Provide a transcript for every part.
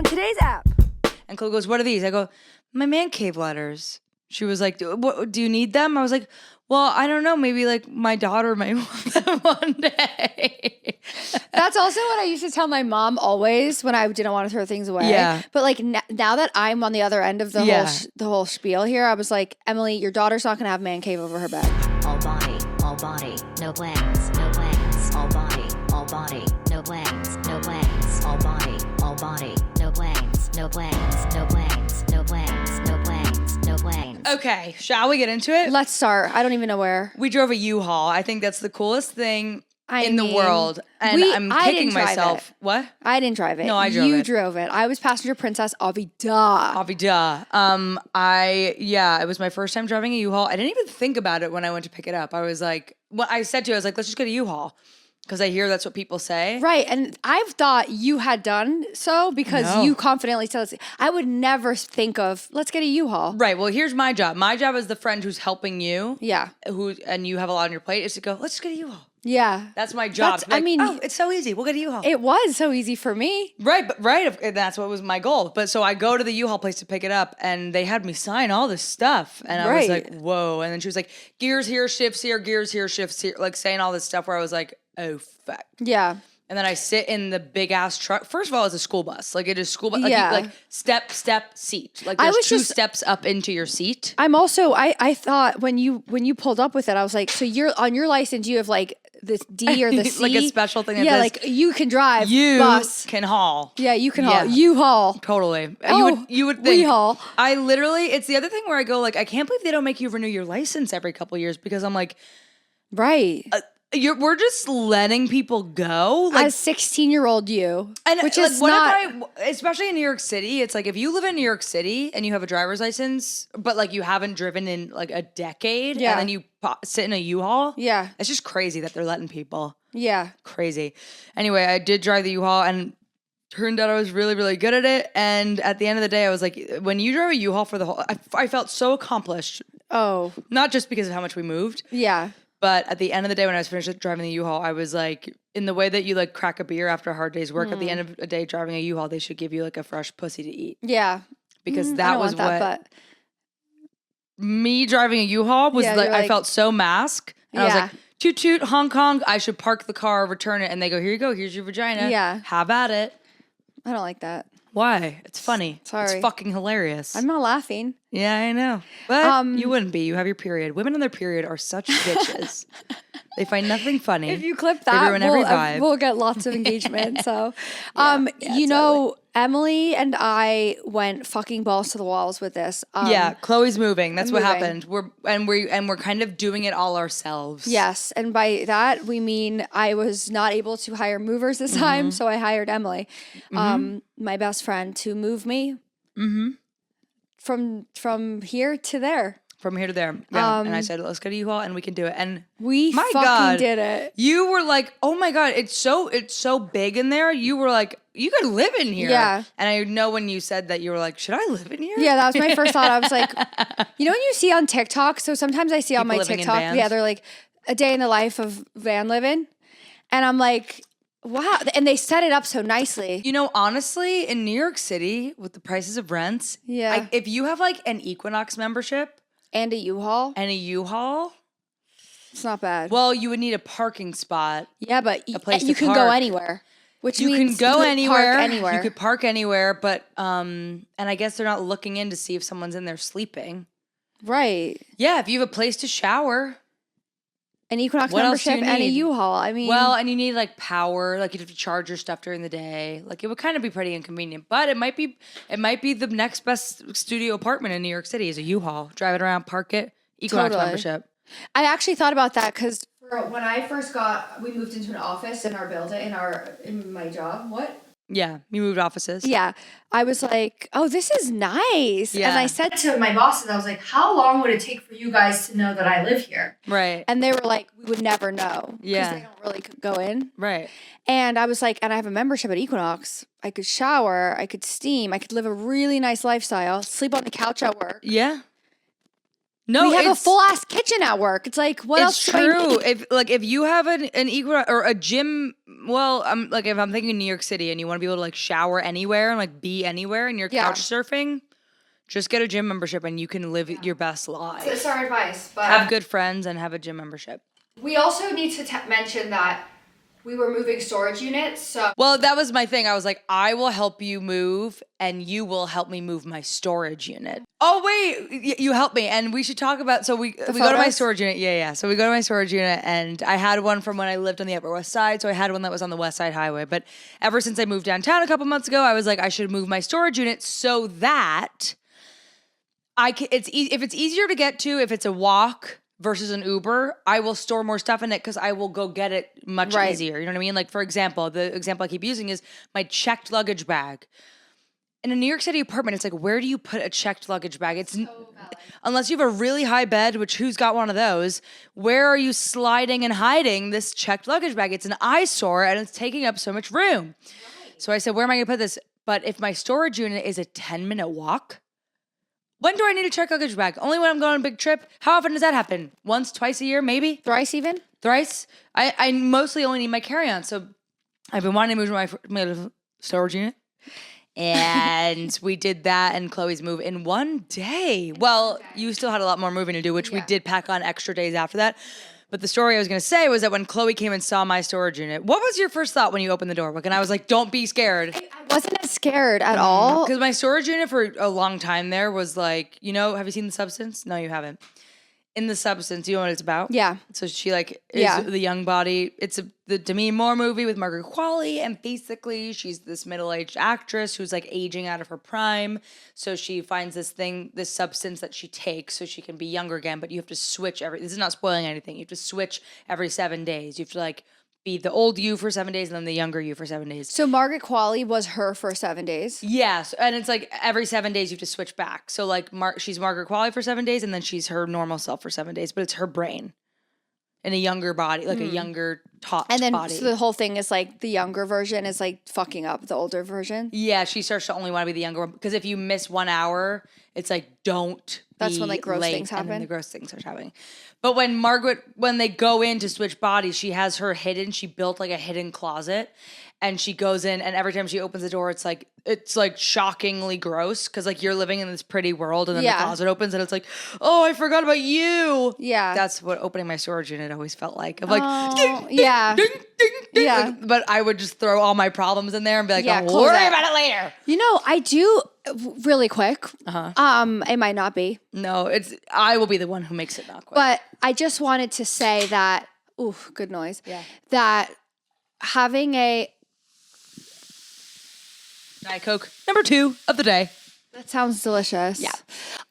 on today's app. And Chloe goes, what are these? I go, my man cave letters. She was like, do you need them? I was like, well, I don't know. Maybe like my daughter might want them one day. That's also what I used to tell my mom always when I didn't want to throw things away. Yeah. But like now that I'm on the other end of the whole spiel here, I was like, Emily, your daughter's not going to have man cave over her bed. All body, no legs, no legs. All body, no legs, no legs. All body, no legs, no legs, no legs, no legs, no legs, no legs. Okay, shall we get into it? Let's start. I don't even know where. We drove a U-Haul. I think that's the coolest thing in the mean, worand I'm I kicking didn't drive myself. it. What? I didn't drive it. No, I drove it. You drove it. I was passenger princess. Avida. It was my first time driving a U-Haul. I didn't even think about it when I went to pick it up. I was like, I said to you, I was like, let's just get a U-Haul. Because I hear that's what people say. Right. And I've thought you had done so because you confidently said this. I would never think of, let's get a U-Haul. Right. Well, here's my job. My job as the friend who's helping you. Yeah. And you have a lot on your plate is to go, let's just get a U-Haul. Yeah. That's my job. I mean, it's so easy. We'll get a U-Haul. It was so easy for me. Right. And that's what was my goal. But so I go to the U-Haul place to pick it up and they had me sign all this stuff. And I was like, whoa. And then she was like, gears here, shifts here, gears here, shifts here. Like saying all this stuff where I was like, oh, fuck. Yeah. And then I sit in the big ass truck. First of all, it's a school bus. Like it is school bus. Like, Yeah. like step, seat. Like there's two steps up into your seat. I'm also, I thought when you pulled up with it, I was like, so you're on your license, you have like this D or the C. Like a special thing. Yeah, like you can drive bus. Can haul. Yeah, you can haul. You haul. Totally. Oh, you would think. we haul. I literally, it's the other thing where I go like, I can't believe they don't make you renew your license every couple of years because I'm like, right. We're just letting people go. Like, as 16-year-old you, and which like, is not, especially in New York City, it's like if you live in New York City and you have a driver's license, but like you haven't driven in like a decade, and then you sit in a U-Haul, it's just crazy that they're letting people. Yeah, crazy. Anyway, I did drive the U-Haul and turned out I was really, really good at it. And at the end of the day, I was like, when you drove a U-Haul for the whole, I felt so accomplished. Oh, not just because of how much we moved. Yeah. But at the end of the day, when I was finished driving the U-Haul, I was like, in the way that you like crack a beer after a hard day's work, at the end of a day driving a U-Haul, they should give you like a fresh pussy to eat. Yeah. Because that was me driving a U-Haul was like, I felt so masked. And I was like, toot toot, Hong Kong, I should park the car, return it. And they go, here you go, here's your vagina. Yeah. Have at it. I don't like that. Why? It's funny. Sorry. It's fucking hilarious. I'm not laughing. Yeah, I know. But you wouldn't be. You have your period. Women on their period are such bitches. They find nothing funny. If you clip that, we'll get lots of engagement. So, know, Emily and I went fucking balls to the walls with this. Chloe's moving. That's what happened. We're kind of doing it all ourselves. Yes, and by that we mean I was not able to hire movers this time, so I hired Emily, my best friend, to move me from here to there. From here to there. Yeah. And I said, let's go to U-Haul and we can do it. And we fucking did it. You were like, oh my God, it's so big in there. You were like, you could live in here. Yeah. And I know when you said that, you were like, should I live in here? Yeah, that was my first thought. I was like, you know when you see on TikTok, so sometimes I see on my TikTok, they're like, a day in the life of van living. And I'm like, wow. And they set it up so nicely. You know, honestly, in New York City, with the prices of rents, if you have like an Equinox membership, and a U-Haul. It's not bad. Well, you would need a parking spot. Yeah, but a place you can go anywhere. Which you means can go anywhere. Park anywhere. You could park anywhere, but and I guess they're not looking in to see if someone's in there sleeping. Right. Yeah, if you have a place to shower. An Equinox membership and a U-Haul. I mean, well, and you need like power, like you'd have to charge your stuff during the day. Like it would kind of be pretty inconvenient, but it might be the next best studio apartment in New York City is a U-Haul. Drive it around, park it, Equinox membership. I actually thought about that because when I first we moved into an office in our building, in my job. What? Yeah, you moved offices. Yeah. I was like, oh, this is nice. Yeah. And I said to my bosses, I was like, how long would it take for you guys to know that I live here? Right. And they were like, we would never know. Yeah. Because they don't really go in. Right. And I was like, and I have a membership at Equinox. I could shower. I could steam. I could live a really nice lifestyle. Sleep on the couch at work. Yeah. No, we have a full ass kitchen at work. It's like, what else? It's true. If you have an equal or a gym, well, like if I'm thinking New York City and you want to be able to like shower anywhere and like be anywhere and you're couch surfing, just get a gym membership and you can live your best life. That's our advice. But have good friends and have a gym membership. We also need to mention that we were moving storage units. So well, that was my thing. I was like, I will help you move and you will help me move my storage unit. Oh, wait, you help me. And we should talk about, so we go to my storage unit. Yeah. So we go to my storage unit and I had one from when I lived on the Upper West Side. So I had one that was on the West Side Highway. But ever since I moved downtown a couple months ago, I was like, I should move my storage unit so that if it's easier to get to, if it's a walk versus an Uber, I will store more stuff in it because I will go get it much easier. You know what I mean? Like, for example, the example I keep using is my checked luggage bag. In a New York City apartment, it's like, where do you put a checked luggage bag? It's unless you have a really high bed, which who's got one of those, where are you sliding and hiding this checked luggage bag? It's an eyesore and it's taking up so much room. Right. So I said, where am I going to put this? But if my storage unit is a 10-minute walk, when do I need a checked luggage bag? Only when I'm going on a big trip. How often does that happen? Once, twice a year, maybe? Thrice even? Thrice? I mostly only need my carry-on. So I've been wanting to move my storage unit. And we did that and Chloe's move in one day. Well, you still had a lot more moving to do, which we did pack on extra days after that. But the story I was going to say was that when Chloe came and saw my storage unit, what was your first thought when you opened the door? And I was like, don't be scared. I wasn't as scared at all. Because my storage unit for a long time there was like, have you seen The Substance? No, you haven't. In The Substance, you know what it's about? Yeah. So she is the young body. It's the Demi Moore movie with Margaret Qualley, and basically she's this middle-aged actress who's like aging out of her prime. So she finds this substance that she takes so she can be younger again. But you have to switch this is not spoiling anything. You have to switch every 7 days. You have to be the old you for 7 days and then the younger you for 7 days. So Margaret Qualley was her for 7 days? Yes. And it's like every 7 days you have to switch back. So like she's Margaret Qualley for 7 days and then she's her normal self for 7 days, but it's her brain in a younger body, like a younger taught body. And then so the whole thing is like the younger version is like fucking up the older version? Yeah, she starts to only want to be the younger one because if you miss 1 hour, it's like that's when like gross things happen. And then the gross things start happening. But when they go in to switch bodies, she has her hidden. She built like a hidden closet, and she goes in, and every time she opens the door, it's like shockingly gross because like you're living in this pretty world, and then the closet opens, and it's like, oh, I forgot about you. Yeah, that's what opening my storage unit always felt like. Of like, ding, ding, ding, ding. Yeah. But I would just throw all my problems in there and be like, I'll worry about it later. I do really quick. It might not be. No, I will be the one who makes it not quick. But I just wanted to say that, ooh, good noise. Yeah. That having a Diet Coke number 2 of the day. That sounds delicious. Yeah.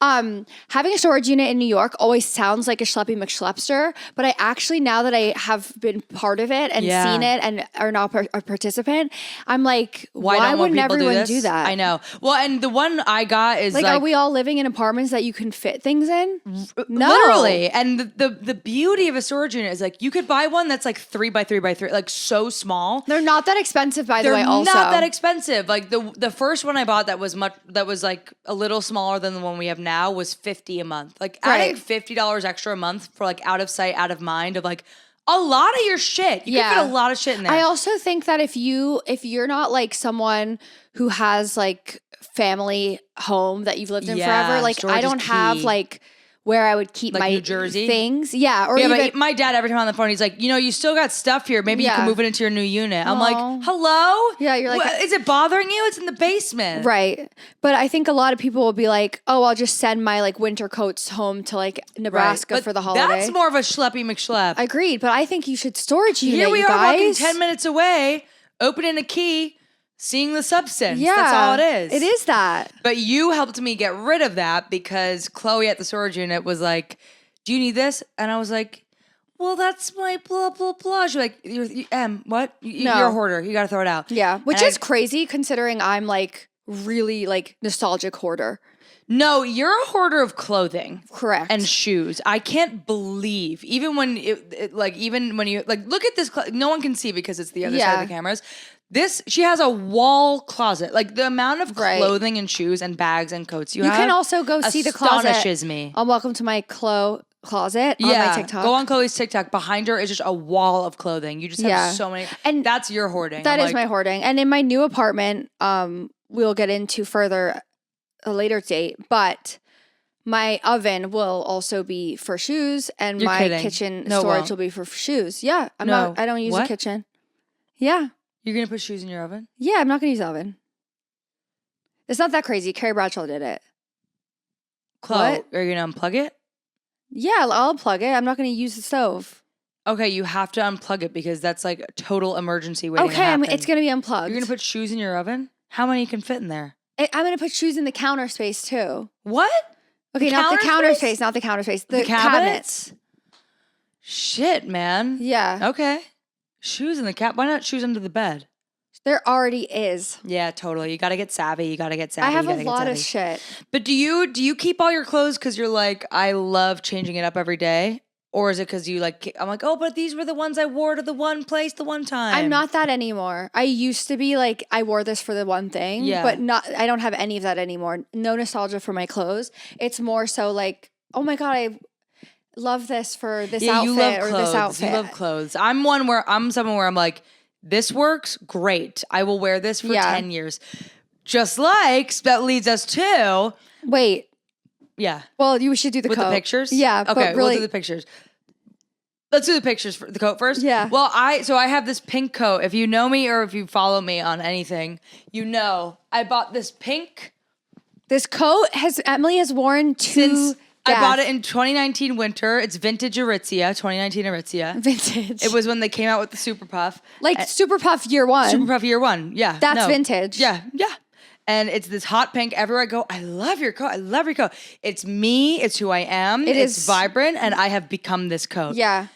Having a storage unit in New York always sounds like a schleppy McSchleppster, but I actually, now that I have been part of it and seen it and are now a participant, I'm like, why wouldn't everyone do that? I know. Well, and the one I got is like, are we all living in apartments that you can fit things in? No. Literally. And the beauty of a storage unit is like, you could buy one that's like 3 by 3 by 3, like so small. They're not that expensive, by the way, also. They're not that expensive. Like the first one I bought that was like a little smaller than the one we have now was $50 a month. Like adding $50 extra a month for like out of sight, out of mind of like a lot of your shit. You can fit a lot of shit in there. I also think that if you're not like someone who has like family home that you've lived in forever, like I don't have like where I would keep like my New Jersey things. Yeah. Or even, but my dad, every time on the phone, he's like, you still got stuff here. Maybe you can move it into your new unit. I'm like, hello? Yeah, you're like, is it bothering you? It's in the basement. Right. But I think a lot of people will be like, oh, I'll just send my like winter coats home to like Nebraska for the holiday. That's more of a schleppy McSchlepp. Agreed. But I think you should storage unit, Here we you are guys. walking 10 minutes away, opening a key, seeing the substance. Yeah, that's all it is. It is that. But you helped me get rid of that because Chloe at the storage unit was like, do you need this? And I was like, well, that's my blah, blah, blah. She's like, what? You're a hoarder. You got to throw it out. Yeah, which is crazy considering I'm like really like nostalgic hoarder. No, you're a hoarder of clothing. Correct. And shoes. I can't believe, even when you, like, look at this, no one can see because it's the other side of the cameras. She has a wall closet. Like the amount of clothing and shoes and bags and coats you have. You can also go see the closet. Astonishes me. Welcome to my chlo closet on my TikTok. Go on Chloe's TikTok. Behind her is just a wall of clothing. You just have so many. And that's your hoarding. That is my hoarding. And in my new apartment, we'll get into further a later date, but my oven will also be for shoes and my kitchen storage will be for shoes. Yeah. I don't use a kitchen. Yeah. You're going to put shoes in your oven? Yeah, I'm not going to use the oven. It's not that crazy. Carrie Bradshaw did it. Chloe, are you going to unplug it? Yeah, I'll unplug it. I'm not going to use the stove. Okay, you have to unplug it because that's like a total emergency waiting to happen. It's going to be unplugged. You're going to put shoes in your oven? How many can fit in there? I'm going to put shoes in the counter space too. What? Okay, not the counter space, not the counter space. The cabinets. Shit, man. Yeah. Okay. Shoes in the why not shoes under the bed? There already is. Yeah, totally. You got to get savvy. I have a lot of shit. But do you keep all your clothes because you're like, I love changing it up every day? Or is it because you like, I'm like, oh, but these were the ones I wore to the one place the one time. I'm not that anymore. I used to be like, I wore this for the one thing. Yeah. But I don't have any of that anymore. No nostalgia for my clothes. It's more so like, oh my God, I love this for this outfit or this outfit. You love clothes. I'm someone where I'm like, this works great. I will wear this for 10 years. Just like that leads us to wait. Yeah. Well, you should do the coat. The pictures? Yeah. Okay, we'll do the pictures. Let's do the pictures for the coat first. Yeah. Well, I have this pink coat. If you know me or if you follow me on anything, you know I bought this pink. This coat Emily has worn since I bought it in 2019 winter. It's vintage Aritzia, 2019 Aritzia. Vintage. It was when they came out with the Super Puff. Super Puff year one. Super Puff year one, yeah. That's vintage. Yeah. And it's this hot pink. Everywhere I go, I love your coat. I love your coat. It's me. It's who I am. It's vibrant, and I have become this coat. Yeah.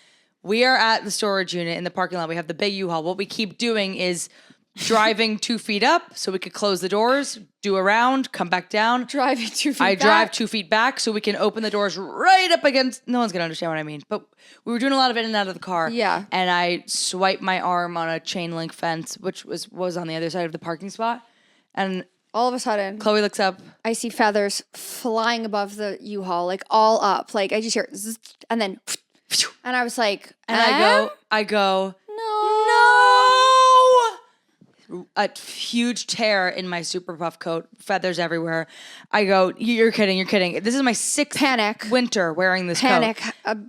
We are at the storage unit in the parking lot. We have the big U-Haul. What we keep doing is driving 2 feet up so we could close the doors, do a round, come back down. Driving 2 feet back. I drive 2 feet back so we can open the doors right up against. No one's going to understand what I mean. But we were doing a lot of in and out of the car. Yeah. And I swiped my arm on a chain link fence, which was on the other side of the parking spot. And all of a sudden, Chloe looks up. I see feathers flying above the U-Haul, like all up. Like I just hear zzz, and then, and I was like, and I go, no. A huge tear in my Super Puff coat, feathers everywhere. I go, you're kidding. This is my sixth winter wearing this coat.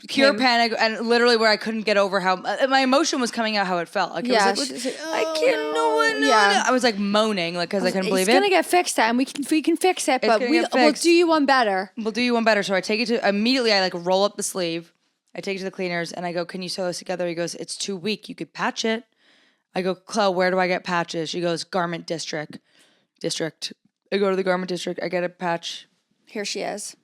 Pure panic, and literally where I couldn't get over how my emotion was coming out how it felt. Like, yeah, it was like, I can't know. Yeah. I was like moaning, like because I couldn't believe it. It's gonna get fixed, and we can fix it, but we'll do you one better. We'll do you one better. So I take it to immediately. I like roll up the sleeve. I take it to the cleaners, and I go, "Can you sew this together?" He goes, "It's too weak. You could patch it." I go, Chloe, where do I get patches? She goes, Garment District. I go to the Garment District. I get a patch. Here she is,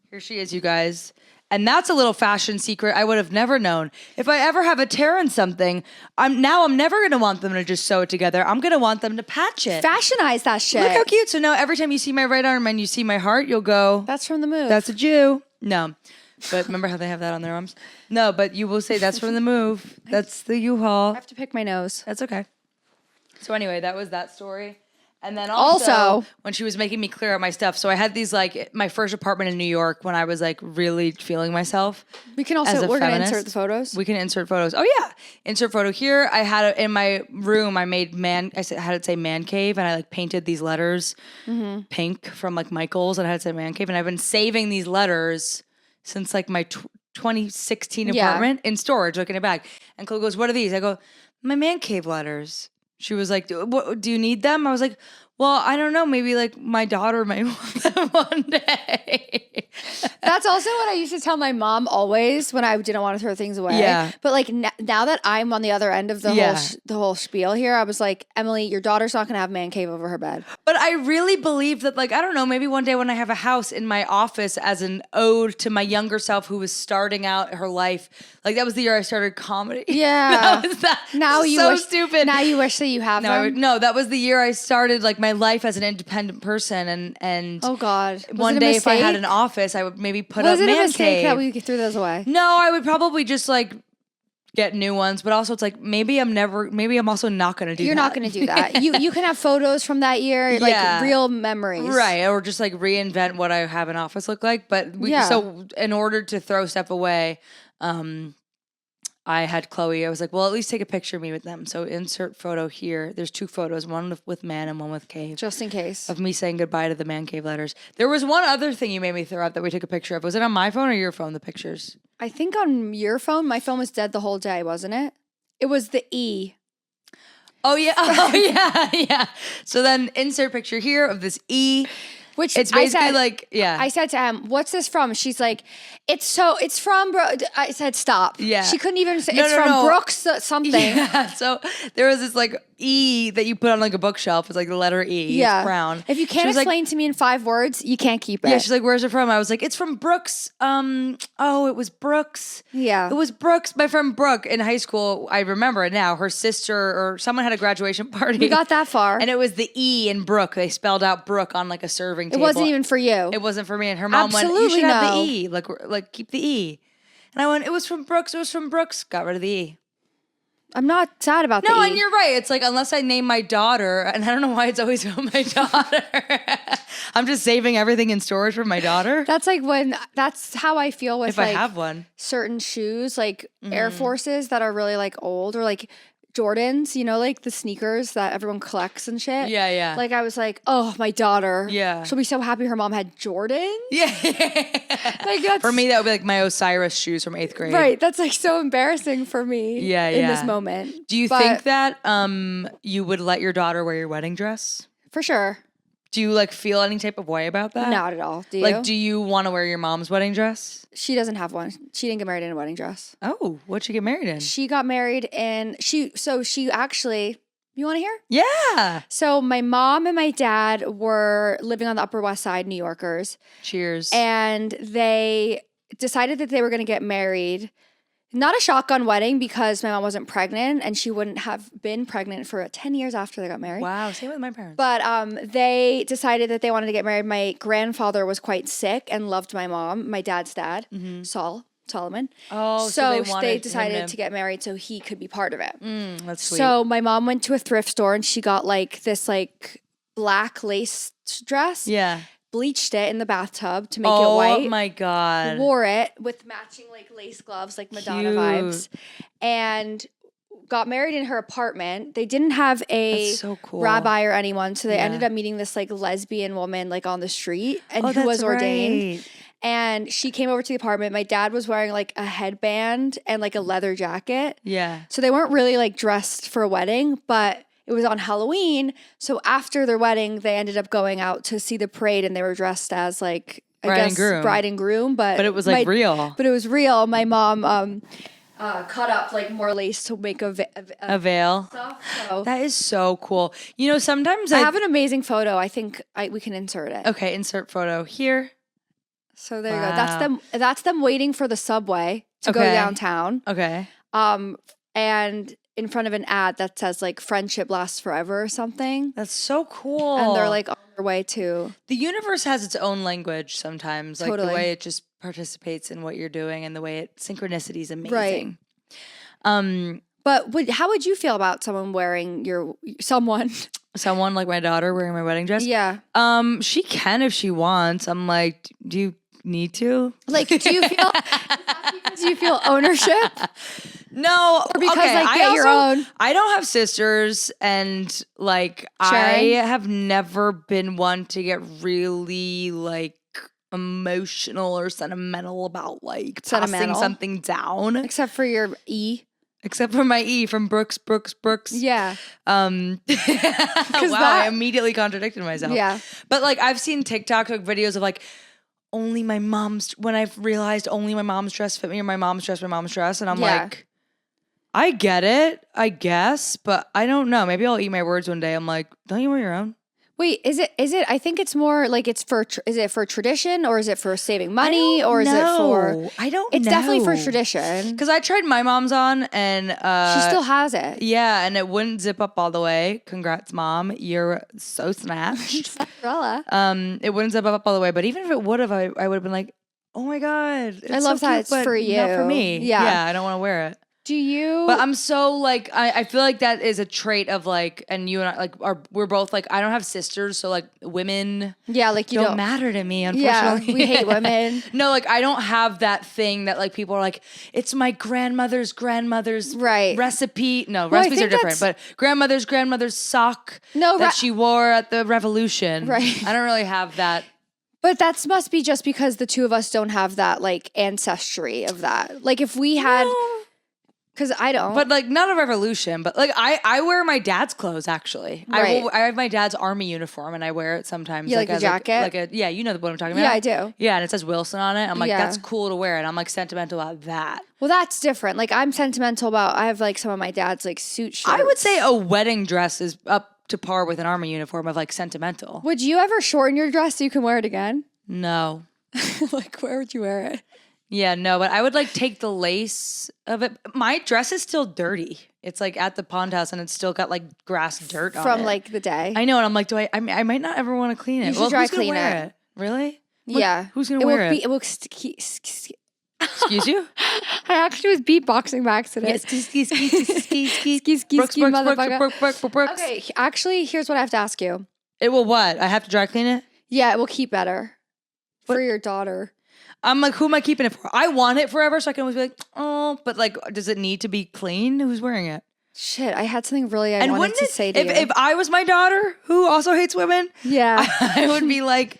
you guys. And that's a little fashion secret I would have never known. If I ever have a tear in something, I'm never going to want them to just sew it together. I'm going to want them to patch it. Fashionize that shit. Look how cute. So now every time you see my right arm and you see my heart, you'll go, that's from the move. That's a Jew. No. But remember how they have that on their arms? No, but you will say that's from the move. That's the U-Haul. I have to pick my nose. That's okay. So anyway, that was that story. And then also when she was making me clear out my stuff. So I had these like my first apartment in New York when I was like really feeling myself. We can also, we're going to insert the photos. We can insert photos. Oh yeah. Insert photo here. I had it in my room. I made had it say man cave, and I like painted these letters pink from like Michael's, and I had it say man cave. And I've been saving these letters since like my 2016 apartment in storage, like in a bag. And Chloe goes, what are these? I go, my man cave letters. She was like, do you need them? I was like, well, I don't know. Maybe like my daughter might want them one day. That's also what I used to tell my mom always when I didn't want to throw things away. Yeah. But like now that I'm on the other end of the whole spiel here, I was like, Emily, your daughter's not going to have man cave over her bed. But I really believe that, like, I don't know, maybe one day when I have a house in my office as an ode to my younger self who was starting out her life, like that was the year I started comedy. Yeah. Stupid. Now you wish that you have them. No, that was the year I started like my life as an independent person, and oh God, one day if I had an office, I would maybe put up man cave. That we threw those away? No, I would probably just like get new ones, but also it's like maybe I'm also not going to do that. You're not going to do that. You can have photos from that year, like real memories. Right. Or just like reinvent what I have an office look like. But so in order to throw stuff away, I had Chloe. I was like, well, at least take a picture of me with them. So insert photo here. There's 2 photos, one with man and one with cave. Just in case. Of me saying goodbye to the man cave letters. There was one other thing you made me throw out that we took a picture of. Was it on my phone or your phone, the pictures? I think on your phone. My phone was dead the whole day, wasn't it? It was the E. Oh, yeah. Oh, yeah. So then insert picture here of this E. Which it's basically I said to him, "What's this from?" She's like, "It's from bro." I said, "Stop." Yeah. She couldn't even say it's from Brooks something. Yeah. So there was this like E that you put on like a bookshelf. It's like the letter E. Yeah. It's brown. If you can't explain to me in 5 words, you can't keep it. Yeah. She's like, "Where's it from?" I was like, "It's from Brooks." It was Brooks. Yeah. It was Brooks. My friend Brooke in high school. I remember it now. Her sister or someone had a graduation party. We got that far, and it was the E in Brooke. They spelled out Brooke on like a serving table. It wasn't even for you. It wasn't for me. And her mom went, "You should have the E. Like keep the E." And I went, "It was from Brooks. It was from Brooks." Got rid of the E. I'm not sad about that. No, and you're right. It's like, unless I name my daughter, and I don't know why it's always about my daughter. I'm just saving everything in storage for my daughter. That's how I feel with if I have one. Certain shoes, like Air Forces that are really like old, or like Jordans, like the sneakers that everyone collects and shit. Yeah, yeah. Like I was like, oh, my daughter. Yeah. She'll be so happy her mom had Jordans. Yeah. Like for me, that would be like my Osiris shoes from 8th grade. Right. That's like so embarrassing for me. Yeah, in this moment. Do you think that you would let your daughter wear your wedding dress? For sure. Do you like feel any type of way about that? Not at all. Do you? Like, do you want to wear your mom's wedding dress? She doesn't have one. She didn't get married in a wedding dress. Oh, what'd she get married in? She got married in, she actually, you want to hear? Yeah. So my mom and my dad were living on the Upper West Side, New Yorkers. Cheers. And they decided that they were going to get married. Not a shotgun wedding because my mom wasn't pregnant and she wouldn't have been pregnant for 10 years after they got married. Wow, same with my parents. But they decided that they wanted to get married. My grandfather was quite sick and loved my mom, my dad's dad, Solomon. Oh, so they decided to get married so he could be part of it. That's sweet. So my mom went to a thrift store and she got like this like black lace dress. Yeah. Bleached it in the bathtub to make it white. Oh my God. Wore it with matching like lace gloves, like Madonna vibes. And got married in her apartment. They didn't have a rabbi or anyone. So they ended up meeting this like lesbian woman like on the street and who was ordained. Right. And she came over to the apartment. My dad was wearing like a headband and like a leather jacket. Yeah. So they weren't really like dressed for a wedding, but it was on Halloween. So after their wedding, they ended up going out to see the parade and they were dressed as like, bride and groom. But it was like real. But it was real. My mom cut up like more lace to make a veil. Stuff, so. That is so cool. Sometimes I have an amazing photo. I think we can insert it. Okay, insert photo here. So there you go. That's them waiting for the subway to go downtown. Okay. And in front of an ad that says like friendship lasts forever or something. That's so cool. And they're like on their way to. The universe has its own language sometimes. Like the way it just participates in what you're doing and the way synchronicity is amazing. Right. But how would you feel about someone wearing someone like my daughter wearing my wedding dress? Yeah. She can if she wants. I'm like, do you need to? Like, do you feel ownership? No, or because your own. I don't have sisters, and like Sharing? I have never been one to get really like emotional or sentimental about like passing something down. Except for your E. Except for my E from Brooks. Yeah. Wow, I immediately contradicted myself. Yeah. But like I've seen TikTok videos of like when I've realized only my mom's dress fit me or my mom's dress, and I'm like, I get it, I guess, but I don't know. Maybe I'll eat my words one day. I'm like, don't you wear your own? Wait, is it? I think it's more like is it for tradition or is it for saving money or is it for? I don't know. It's definitely for tradition. Because I tried my mom's on and she still has it. Yeah, and it wouldn't zip up all the way. Congrats, Mom. You're so snatched. Cinderella. It wouldn't zip up all the way, but even if it would have, I would have been like, oh my God. I love that it's for you. Not for me. Yeah, I don't want to wear it. Do you? But I'm so like, I feel like that is a trait of like, and you and I like we're both like, I don't have sisters, so like women, like you don't matter to me. Unfortunately, we hate women. No, like I don't have that thing that like people are like, it's my grandmother's recipe. No, recipes are different, but grandmother's sock that she wore at the Revolution. Right. I don't really have that. But that must be just because the two of us don't have that like ancestry of that. Like if we had. Because I don't. But like not a revolution, but like I wear my dad's clothes actually. Right. I have my dad's army uniform and I wear it sometimes. You like a jacket? Yeah, you know what I'm talking about? Yeah, I do. Yeah, and it says Wilson on it. I'm like, that's cool to wear. And I'm like sentimental about that. Well, that's different. Like I'm sentimental about, I have like some of my dad's like suit shirts. I would say a wedding dress is up to par with an army uniform of like sentimental. Would you ever shorten your dress so you can wear it again? No. Like where would you wear it? Yeah, no, but I would like take the lace of it. My dress is still dirty. It's like at the pond house and it's still got like grass dirt on it. From like the day. I know, and I'm like, I might not ever want to clean it. You should dry who's clean wear it. Really? Yeah. Who's going to wear it? It will Excuse you? I actually was beatboxing by accident. Brooks. Okay, actually, here's what I have to ask you. It will what? I have to dry clean it? Yeah, it will keep better for your daughter. I'm like, who am I keeping it for? I want it forever, so I can always be like, oh, but like, does it need to be clean? Who's wearing it? Shit, I had something really I wanted to say to you. If I was my daughter, who also hates women, I would be like,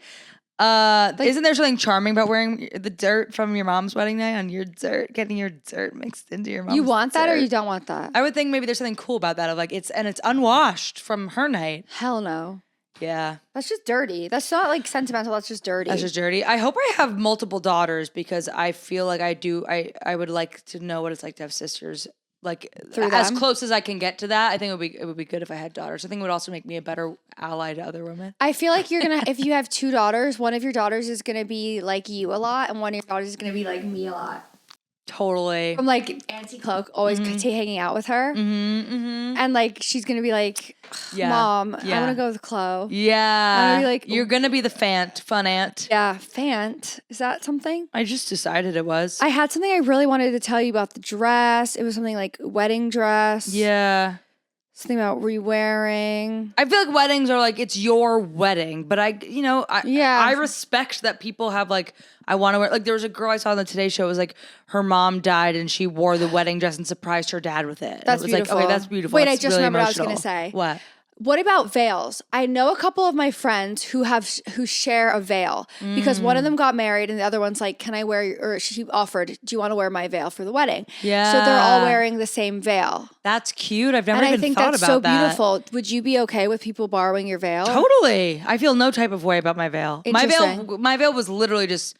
isn't there something charming about wearing the dirt from your mom's wedding night on your dirt, getting your dirt mixed into your mom's You want that dirt? or you don't want that? I would think maybe there's something cool about that of like, it's unwashed from her night. Hell no. Yeah. That's just dirty. That's not like sentimental. That's just dirty. That's just dirty. I hope I have multiple daughters because I feel like I would like to know what it's like to have sisters. Like as close as I can get to that, I think it would be good if I had daughters. I think it would also make me a better ally to other women. I feel like you're gonna if you have two daughters, one of your daughters is gonna be like you a lot, and one of your daughters is gonna be like me a lot. Totally. I'm like Auntie Chloe, always hanging out with her, and like she's gonna be like, Mom, I want to go with Chloe. Yeah, I'm gonna be like, you're gonna be the fun aunt. Yeah, Fant. Is that something? I just decided it was. I had something I really wanted to tell you about the dress. It was something like wedding dress. Yeah. Something about re-wearing. I feel like weddings are like, it's your wedding, but I respect that people have like, I want to wear, like there was a girl I saw on the Today Show, it was like her mom died and she wore the wedding dress and surprised her dad with it. That's beautiful. Like, okay, that's beautiful. Wait, that's I just really remembered emotional. what I was going to say. What? What about veils? I know a couple of my friends who share a veil because one of them got married and the other one's like, can I wear, or she offered, do you want to wear my veil for the wedding? Yeah. So they're all wearing the same veil. That's cute. I've never even even thought about that. And I think that's so beautiful. Would you be okay with people borrowing your veil? Totally. I feel no type of way about my veil. My veil was literally just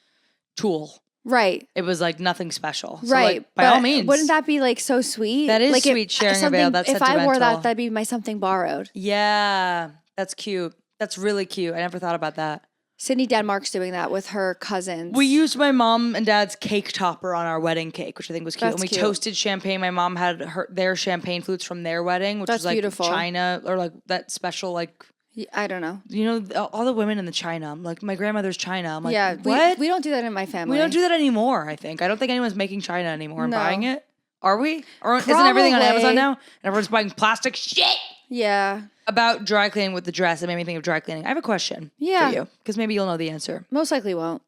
tulle. Right. It was like nothing special. So right. Like, by all means. Wouldn't that be like so sweet? That is like sweet sharing a veil. That's if sentimental. I wore that, that'd be my something borrowed. Yeah. That's cute. That's really cute. I never thought about that. Sydney Denmark's doing that with her cousins. We used my mom and dad's cake topper on our wedding cake, which I think was cute. That's and we toasted champagne. My mom had their champagne flutes from their wedding, which was like beautiful. China or like that special like. I don't know. You know, all the women in the China. I'm like, my grandmother's China. I'm like, yeah, what? We don't do that in my family. We don't do that anymore, I think. I don't think anyone's making China anymore and buying it. Are we? Or Probably. Isn't everything on Amazon now? And everyone's buying plastic shit? Yeah. About dry cleaning with the dress, it made me think of dry cleaning. I have a question for you, because maybe you'll know the answer. Most likely won't.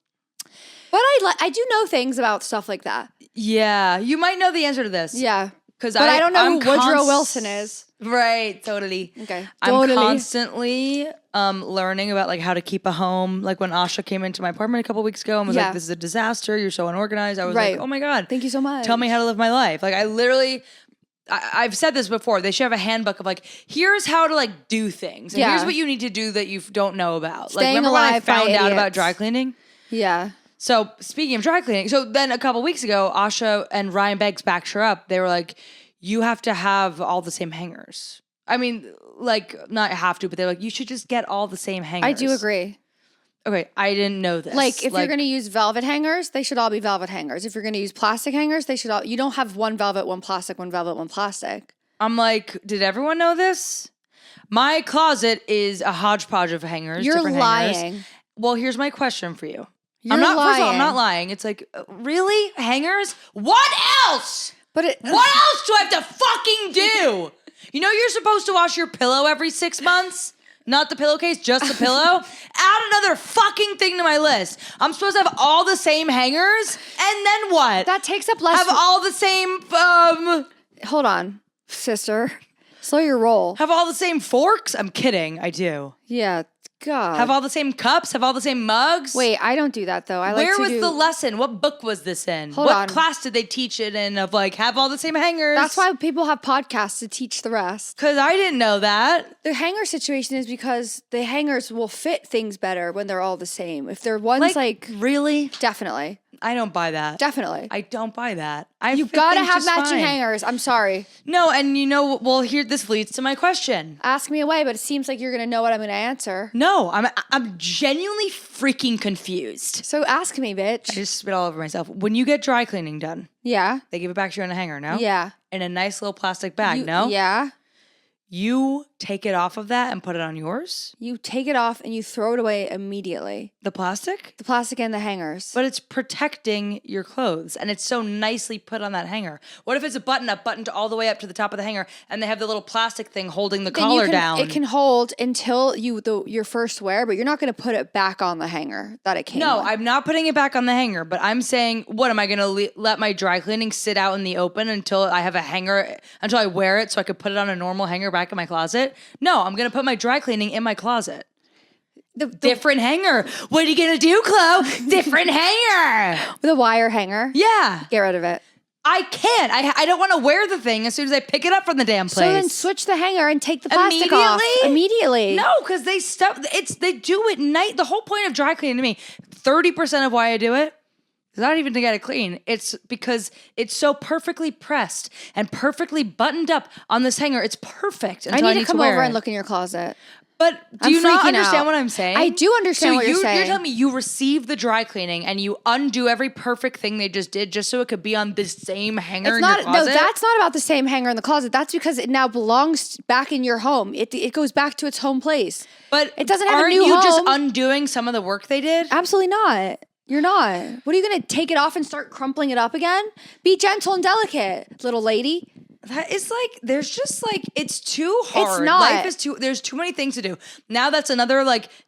But I do know things about stuff like that. Yeah. You might know the answer to this. Yeah. But I don't know who Woodrow Wilson is. Right, totally. Okay. I'm constantly learning about like how to keep a home. Like when Asha came into my apartment a couple weeks ago and was like, this is a disaster, you're so unorganized. I was like, oh my God. Thank you so much. Tell me how to live my life. Like I've said this before. They should have a handbook of like, here's how to like do things. And here's what you need to do that you don't know about. Staying like remember when I found out idiots. about dry cleaning? Yeah. So speaking of dry cleaning, so then a couple weeks ago, Asha and Ryan Beggs backed her up. They were like, you have to have all the same hangers. I mean, like not have to, but they're like, you should just get all the same hangers. I do agree. Okay, I didn't know this. Like if you're going to use velvet hangers, they should all be velvet hangers. If you're going to use plastic hangers, they should all, you don't have one velvet, one plastic, one velvet, one plastic. I'm like, did everyone know this? My closet is a hodgepodge of hangers. You're lying. Hangers. Well, here's my question for you. You're lying. First of all, I'm not lying. It's like, really? Hangers? What else? What else do I have to fucking do? You know you're supposed to wash your pillow every 6 months? Not the pillowcase, just the pillow. Add another fucking thing to my list. I'm supposed to have all the same hangers, and then what? That takes up less. Have all the same. Hold on, sister. Slow your roll. Have all the same forks? I'm kidding. I do. Yeah. God. Have all the same cups? Have all the same mugs? Wait, I don't do that though. Where was the lesson? What book was this in? Hold what on. class did they teach it in of like have all the same hangers? That's why people have podcasts to teach the rest. Because I didn't know that. The hanger situation is because the hangers will fit things better when they're all the same. If they're ones like really? Definitely. I don't buy that. Definitely. I don't buy that. You've got to have matching hangers. I'm sorry. No, and you know, well, here, this leads to my question. Ask me away, but it seems like you're going to know what I'm going to answer. No, I'm genuinely freaking confused. So ask me, bitch. I just spit all over myself. When you get dry cleaning done, yeah, they give it back to you on a hanger, no? Yeah. In a nice little plastic bag, no? Yeah. You take it off of that and put it on yours? You take it off and you throw it away immediately. The plastic? The plastic and the hangers. But it's protecting your clothes and it's so nicely put on that hanger. What if it's a button up, buttoned all the way up to the top of the hanger and they have the little plastic thing holding the collar down? It can hold until your first wear, but you're not going to put it back on the hanger that it came No, on. I'm not putting it back on the hanger, but I'm saying, what, am I going to let my dry cleaning sit out in the open until I have a hanger, until I wear it so I could put it on a normal hanger back in my closet? No, I'm going to put my dry cleaning in my closet. The different hanger. What are you going to do, chlo? Different hanger. With a wire hanger? Yeah. Get rid of it. I can't. I don't want to wear the thing as soon as I pick it up from the damn place. So then switch the hanger and take the plastic off. Immediately? No, because they do it the whole point of dry cleaning to me, 30% of why I do it, it's not even to get it clean. It's because it's so perfectly pressed and perfectly buttoned up on this hanger. It's perfect. I need to come over and look in your closet. But do you not understand what I'm saying? I do understand what you're saying. You're telling me you receive the dry cleaning and you undo every perfect thing they just did just so it could be on the same hanger in your closet? No, that's not about the same hanger in the closet. That's because it now belongs back in your home. It goes back to its home place. But it doesn't have a new home. Aren't you just home. undoing some of the work they did? Absolutely not. You're not. What are you going to take it off and start crumpling it up again? Be gentle and delicate, little lady. That is it's too hard. It's not. Life is there's too many things to do. Now that's another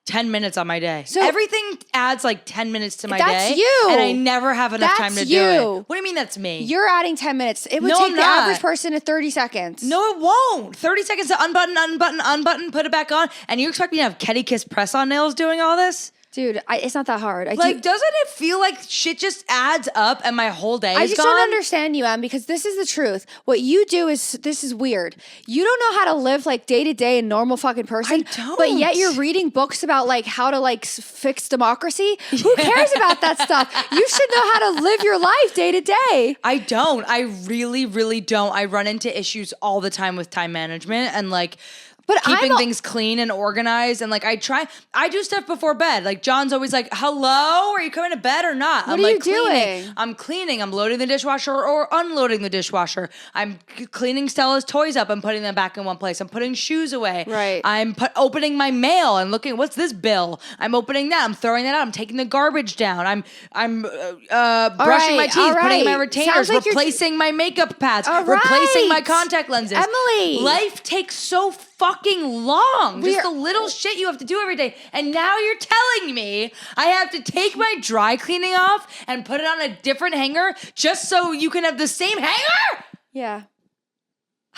10 minutes on my day. So everything adds 10 minutes to my day. That's you. And I never have enough time to do it. What do you mean that's me? You're adding 10 minutes. It would take the average person to 30 seconds. No, it won't. 30 seconds to unbutton, put it back on. And you expect me to have Kitty Kiss press-on nails doing all this? Dude, it's not that hard. Doesn't it feel like shit just adds up and my whole day is gone? I just don't understand you, Em, because this is the truth. What you do this is weird. You don't know how to live day to day a normal fucking person. I don't. But yet you're reading books about how to fix democracy. Who cares about that stuff? You should know how to live your life day to day. I don't. I really, really don't. I run into issues all the time with time management and but keeping things clean and organized. And I do stuff before bed. John's always hello, are you coming to bed or not? What are you doing? I'm cleaning. I'm loading the dishwasher or unloading the dishwasher. I'm cleaning Stella's toys up and putting them back in one place. I'm putting shoes away. Right. I'm opening my mail and looking, what's this bill? I'm opening that. I'm throwing that out. I'm taking the garbage down. I'm brushing my teeth, putting my retainers, replacing my makeup pads, replacing my contact lenses. Emily. Life takes so fucking long. Just the little shit you have to do every day. And now you're telling me I have to take my dry cleaning off and put it on a different hanger just so you can have the same hanger? Yeah.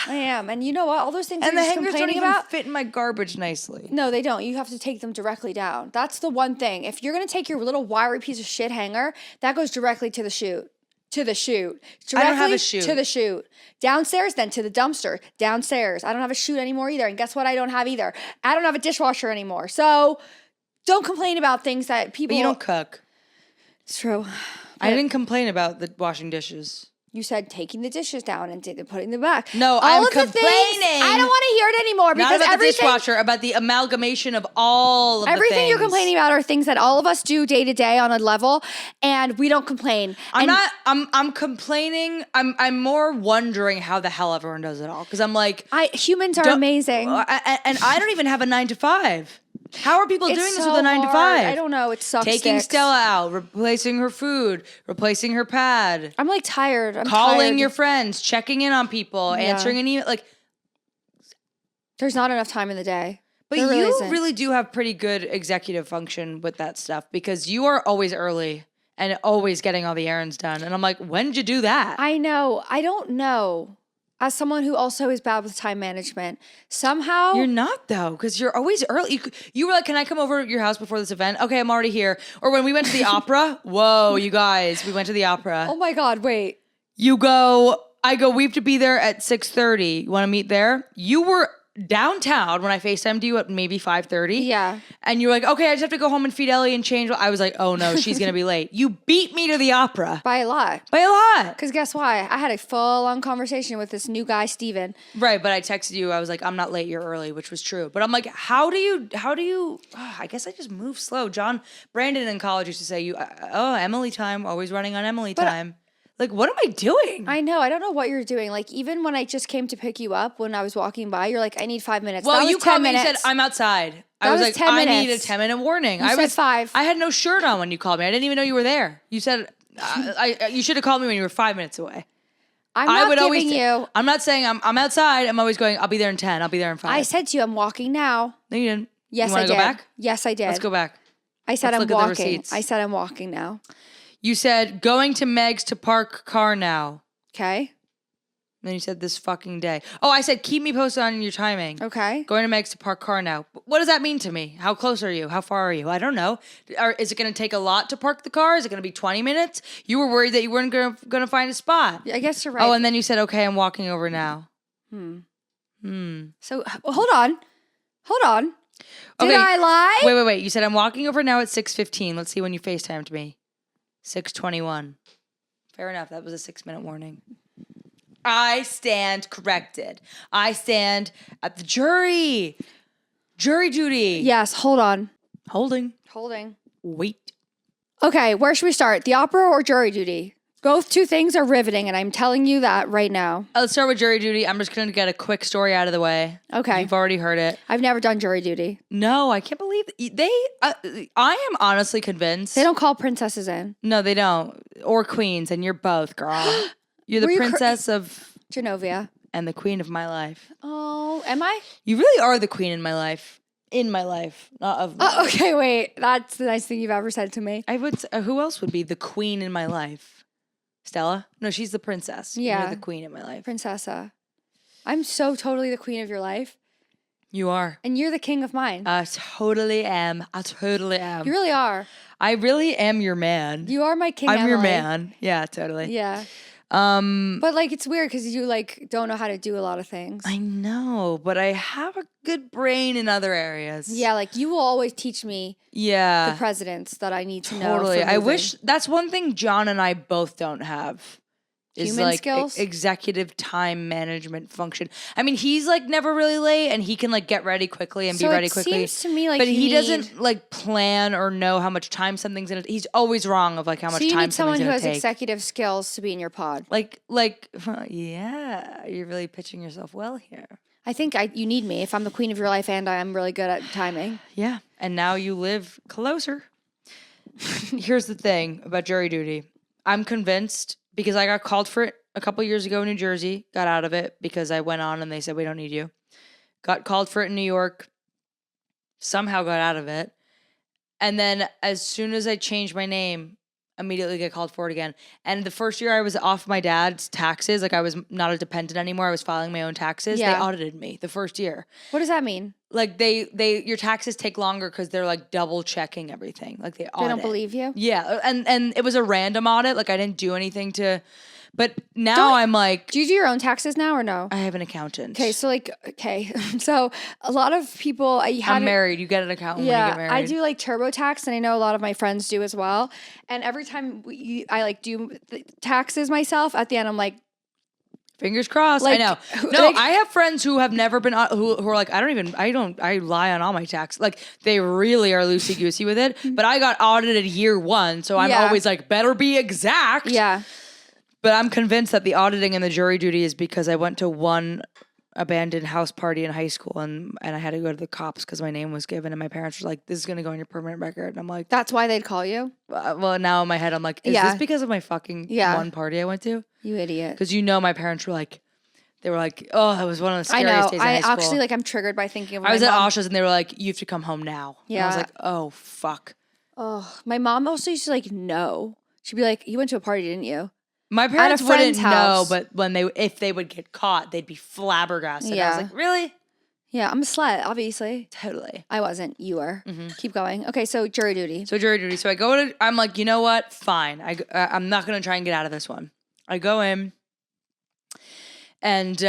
I am. And you know what? All those things and you're the just hangers complaining don't even about fit in my garbage nicely. No, they don't. You have to take them directly down. That's the one thing. If you're going to take your little wiry piece of shit hanger, that goes directly to the chute. To the chute. I don't have a chute. To the chute. Downstairs, then to the dumpster. Downstairs. I don't have a chute anymore either. And guess what? I don't have either. I don't have a dishwasher anymore. So don't complain about things that people... But you don't cook. It's true. I didn't complain about the washing dishes. You said taking the dishes down and putting them back. No, I'm complaining. I don't want to hear it anymore because not about the dishwasher, about the amalgamation of all of the things. Everything you're complaining about are things that all of us do day to day on a level, and we don't complain. I'm complaining. I'm more wondering how the hell everyone does it all because I'm humans are amazing, and I don't even have a 9 to 5. How are people doing this with a 9 to 5? I don't know. It sucks. Taking Stella out, replacing her food, replacing her pad. I'm like tired. I'm calling tired. your friends, checking in on people, answering an email. Like, there's not enough time in the day. But you really do have pretty good executive function with that stuff because you are always early and always getting all the errands done. And I'm like, when did you do that? I know. I don't know. As someone who also is bad with time management, somehow... You're not, though, because you're always early. You were like, can I come over to your house before this event? Okay, I'm already here. Or when we went to the opera. Whoa, you guys. We went to the opera. Oh, my God. Wait. I go, we have to be there at 6:30. You want to meet there? You were downtown when I FaceTimed you at maybe 5:30. Yeah. And you're like, okay, I just have to go home and feed Ellie and change. I was like, oh no, she's going to be late. You beat me to the opera. By a lot. By a lot. Because guess why? I had a full-on conversation with this new guy, Steven. Right, but I texted you. I was like, I'm not late, you're early, which was true. But I'm like, how do you, I guess I just move slow. Brandon in college used to say, Emily time, always running on Emily time. Like, what am I doing? I know. I don't know what you're doing. Like, even when I just came to pick you up when I was walking by, you're like, I need 5 minutes. Well, you called me and said, I'm outside. I was like, 10 I minutes. need a 10-minute warning. You said 5. I had no shirt on when you called me. I didn't even know you were there. You said, you should have called me when you were 5 minutes away. I'm not saying I'm outside. I'm always going, I'll be there in 10. I'll be there in 5. I said to you, I'm walking now. No, you didn't. Yes, you I did. Go back? Yes, I did. Let's go back. I said Let's I'm look at the walking. receipts. I said I'm walking now. You said, going to Meg's to park car now. Okay. Then you said this fucking day. Oh, I said, keep me posted on your timing. Okay. Going to Meg's to park car now. What does that mean to me? How close are you? How far are you? I don't know. Is it going to take a lot to park the car? Is it going to be 20 minutes? You were worried that you weren't going to find a spot. I guess you're right. Oh, and then you said, okay, I'm walking over now. So, hold on. Did Okay. I lie? Wait. You said, I'm walking over now at 6:15. Let's see when you FaceTimed me. 6:21. Fair enough. That was a 6-minute warning. I stand corrected. I stand at the jury. Jury duty. Yes, hold on. Holding. Wait. Okay, where should we start? The opera or jury duty? Both two things are riveting, and I'm telling you that right now. Let's start with jury duty. I'm just going to get a quick story out of the way. Okay. You've already heard it. I've never done jury duty. No, I can't believe I am honestly convinced. They don't call princesses in. No, they don't. Or queens, and you're both, girl. You're the princess of Genovia. And the queen of my life. Oh, am I? You really are the queen in my life. In my life, not of my life. Okay, wait. That's the nice thing you've ever said to me. I would. Who else would be the queen in my life? Stella? No, she's the princess. Yeah. You're the queen in my life. Princessa. I'm so totally the queen of your life. You are. And you're the king of mine. I totally am. You really are. I really am your man. You are my king. I'm Emily. your man. Yeah, totally. Yeah. But like it's weird because you like don't know how to do a lot of things. I know, but I have a good brain in other areas. Yeah, like you will always teach me the presidents that I need to know. Totally. I wish that's one thing John and I both don't have. Is human like skills? Executive time management function. I mean, he's like never really late and he can like get ready quickly and be ready quickly. Seems to me like but he doesn't like plan or know how much time something's gonna. He's always wrong of like how much time something's gonna take. So you need someone who has executive skills to be in your pod. Yeah, you're really pitching yourself well here. I think you need me if I'm the queen of your life and I'm really good at timing. Yeah, and now you live closer. Here's the thing about jury duty. I'm convinced. Because I got called for it a couple years ago in New Jersey, got out of it because I went on and they said, we don't need you. Got called for it in New York, somehow got out of it. And then as soon as I changed my name, immediately get called for it again. And the first year I was off my dad's taxes, like I was not a dependent anymore, I was filing my own taxes. Yeah. They audited me the first year. What does that mean? Like your taxes take longer because they're like double checking everything. Like they audit. They don't believe you? Yeah. And it was a random audit. Like I didn't do anything to, but now I'm like. Do you do your own taxes now or no? I have an accountant. Okay. So a lot of people. I'm married. You get an accountant when you get married. I do like TurboTax and I know a lot of my friends do as well. And every time I like do the taxes myself at the end, I'm like, fingers crossed. Like, I know. No, I have friends who have never been, who are like, I lie on all my tax. Like they really are loosey goosey with it. But I got audited year one. So I'm always like, better be exact. Yeah. But I'm convinced that the auditing and the jury duty is because I went to one abandoned house party in high school, and I had to go to the cops because my name was given, and my parents were like, "This is gonna go on your permanent record." And I'm like, That's why they'd call you? well, now in my head, I'm like, is this because of my fucking one party I went to? You idiot. Because my parents were like, they were like, oh, that was one of the scariest days in high school. Actually, like, I'm triggered by thinking of I was at Asha's, and they were like, you have to come home now. Yeah. And I was like, oh, fuck. Oh, my mom also used to like know. She'd be like, you went to a party, didn't you? My parents wouldn't know, but if they would get caught, they'd be flabbergasted. Yeah. I was like, really? Yeah, I'm a slut, obviously. Totally. I wasn't. You were. Keep going. Okay, so jury duty. So I go to, I'm like, you know what? Fine. I'm not going to try and get out of this one. I go in, and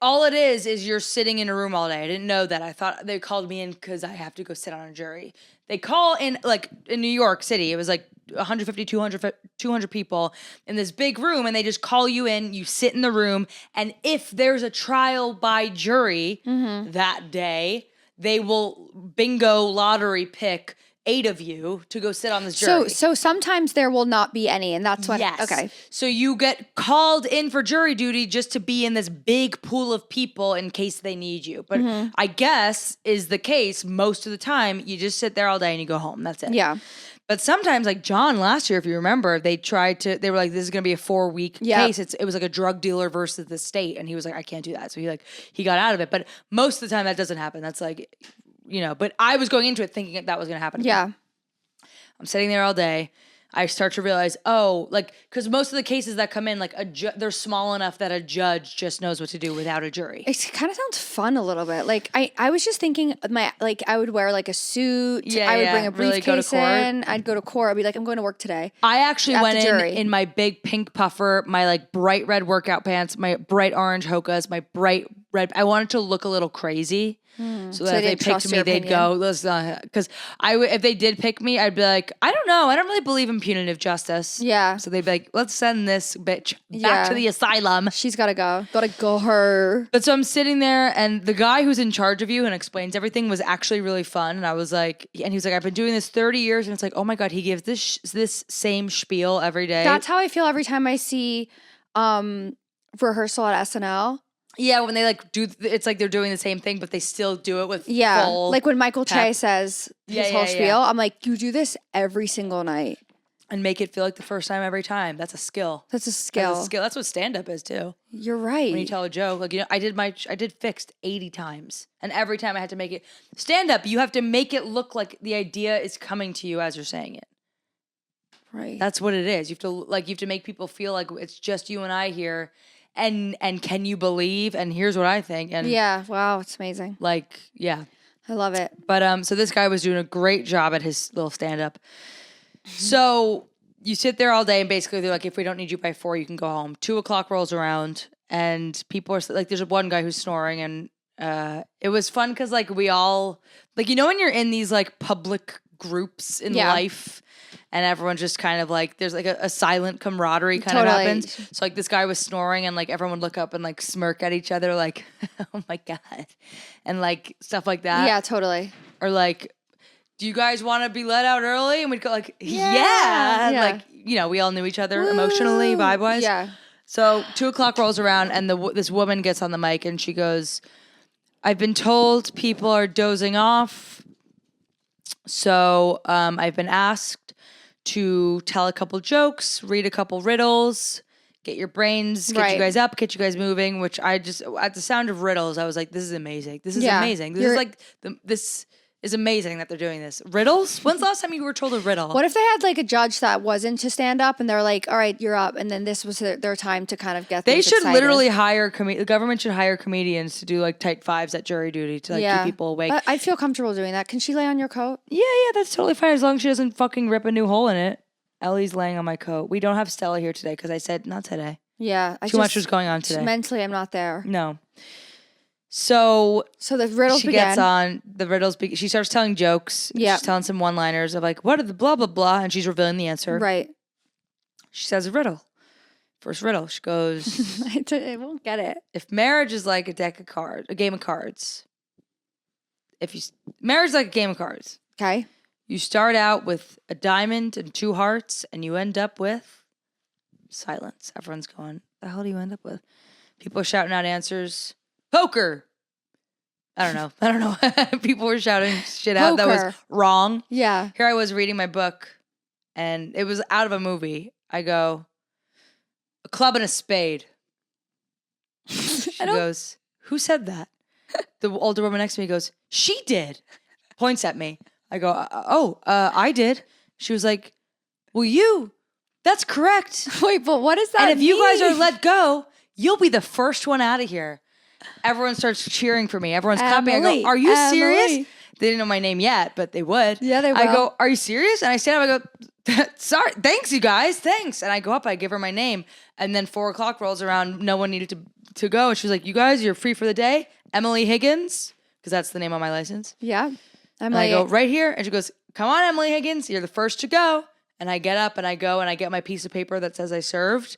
all it is you're sitting in a room all day. I didn't know that. I thought they called me in because I have to go sit on a jury. They call in, like, in New York City, it was like 150, 200 people in this big room, and they just call you in, you sit in the room, and if there's a trial by jury that day, they will bingo lottery pick 8 of you to go sit on this jury. So sometimes there will not be any, and that's what. Yes. Okay. So you get called in for jury duty just to be in this big pool of people in case they need you. But I guess is the case most of the time. You just sit there all day and you go home. That's it. Yeah. But sometimes, like John last year, if you remember, they were like, this is going to be a 4-week case. It was like a drug dealer versus the state. And he was like, I can't do that. So he got out of it. But most of the time that doesn't happen. That's like, but I was going into it thinking that was going to happen. Yeah. I'm sitting there all day. I start to realize, because most of the cases that come in, like they're small enough that a judge just knows what to do without a jury. It kind of sounds fun a little bit. Like I was just thinking, I would wear like a suit. Yeah, I would bring a really briefcase in. I'd go to court. I'd be like, I'm going to work today. I actually went in my big pink puffer, my like bright red workout pants, my bright orange Hokas, my bright red. I wanted to look a little crazy. So that if they picked me, they'd go, because if they did pick me, I'd be like, I don't know. I don't really believe in punitive justice. Yeah. So they'd be like, let's send this bitch back to the asylum. She's got to go. Got to go her. But so I'm sitting there, and the guy who's in charge of you and explains everything was actually really fun. And I was like, and he was like, I've been doing this 30 years. And it's like, oh my God, he gives this same spiel every day. That's how I feel every time I see rehearsal at SNL. Yeah, when they like it's like they're doing the same thing, but they still do it with full like when Michael Che says his whole spiel. Yeah. I'm like, you do this every single night and make it feel like the first time every time. That's a skill. That's a skill. That's what stand up is too. You're right. When you tell a joke, like I did fixed 80 times, and every time I had to make it stand up. You have to make it look like the idea is coming to you as you're saying it. Right. That's what it is. You have to make people feel like it's just you and I here. And can you believe? And here's what I think. And yeah, wow, it's amazing. Like, yeah, I love it. But so this guy was doing a great job at his little stand up. So you sit there all day, and basically they're like, if we don't need you by 4, you can go home. 2:00 rolls around, and people are like, there's one guy who's snoring, and it was fun because like we all like when you're in these like public groups in life. And everyone's just kind of like, there's like a silent camaraderie kind of happens. So like this guy was snoring, and like everyone would look up and like smirk at each other like, oh my God. And like stuff like that. Yeah, totally. Or like, do you guys want to be let out early? And we'd go like, yeah. And like, we all knew each other emotionally, vibe-wise. Yeah. So 2:00 rolls around, and this woman gets on the mic, and she goes, I've been told people are dozing off. So I've been asked to tell a couple jokes, read a couple riddles, get your brains, get you guys up, get you guys moving, which I just, at the sound of riddles, I was like, this is amazing. This is amazing. This is amazing that they're doing this. Riddles? When's the last time you were told a riddle? What if they had like a judge that wasn't to stand up, and they're like, all right, you're up. And then this was their time to kind of get They should excited. Literally hire, the government should hire comedians to do like tight 5s at jury duty to like keep people awake. I'd feel comfortable doing that. Can she lay on your coat? Yeah, that's totally fine as long as she doesn't fucking rip a new hole in it. Ellie's laying on my coat. We don't have Stella here today because I said not today. Yeah. Too much was going on today. Mentally, I'm not there. No. So the riddles begin. She gets on the riddles. She starts telling jokes. Yeah. She's telling some one-liners of like, what are the blah, blah, blah. And she's revealing the answer. Right. She says a riddle. First riddle. She goes, I won't get it. If marriage is like a game of cards. Marriage is like a game of cards. Okay. You start out with a diamond and 2 hearts, and you end up with silence. Everyone's going, the hell do you end up with? People were shouting out answers. Poker. I don't know. People were shouting shit out that was wrong. Yeah. Here I was reading my book, and it was out of a movie. I go, a club and a spade. She goes, who said that? The older woman next to me goes, she did. Points at me. I go, I did. She was like, well, that's correct. Wait, but what does that mean? And if you guys are let go, you'll be the first one out of here. Everyone starts cheering for me. Everyone's clapping. I go, are you serious? They didn't know my name yet, but they would. Yeah, they will. I go, are you serious? And I stand up, I go, sorry, thanks you guys, thanks. And I go up, I give her my name. And then 4 o'clock rolls around, no one needed to go. And she was like, you guys, you're free for the day. Emily Higgins, because that's the name on my license. Yeah. And I go, right here. And she goes, come on, Emily Higgins, you're the first to go. And I get up and I go and I get my piece of paper that says I served.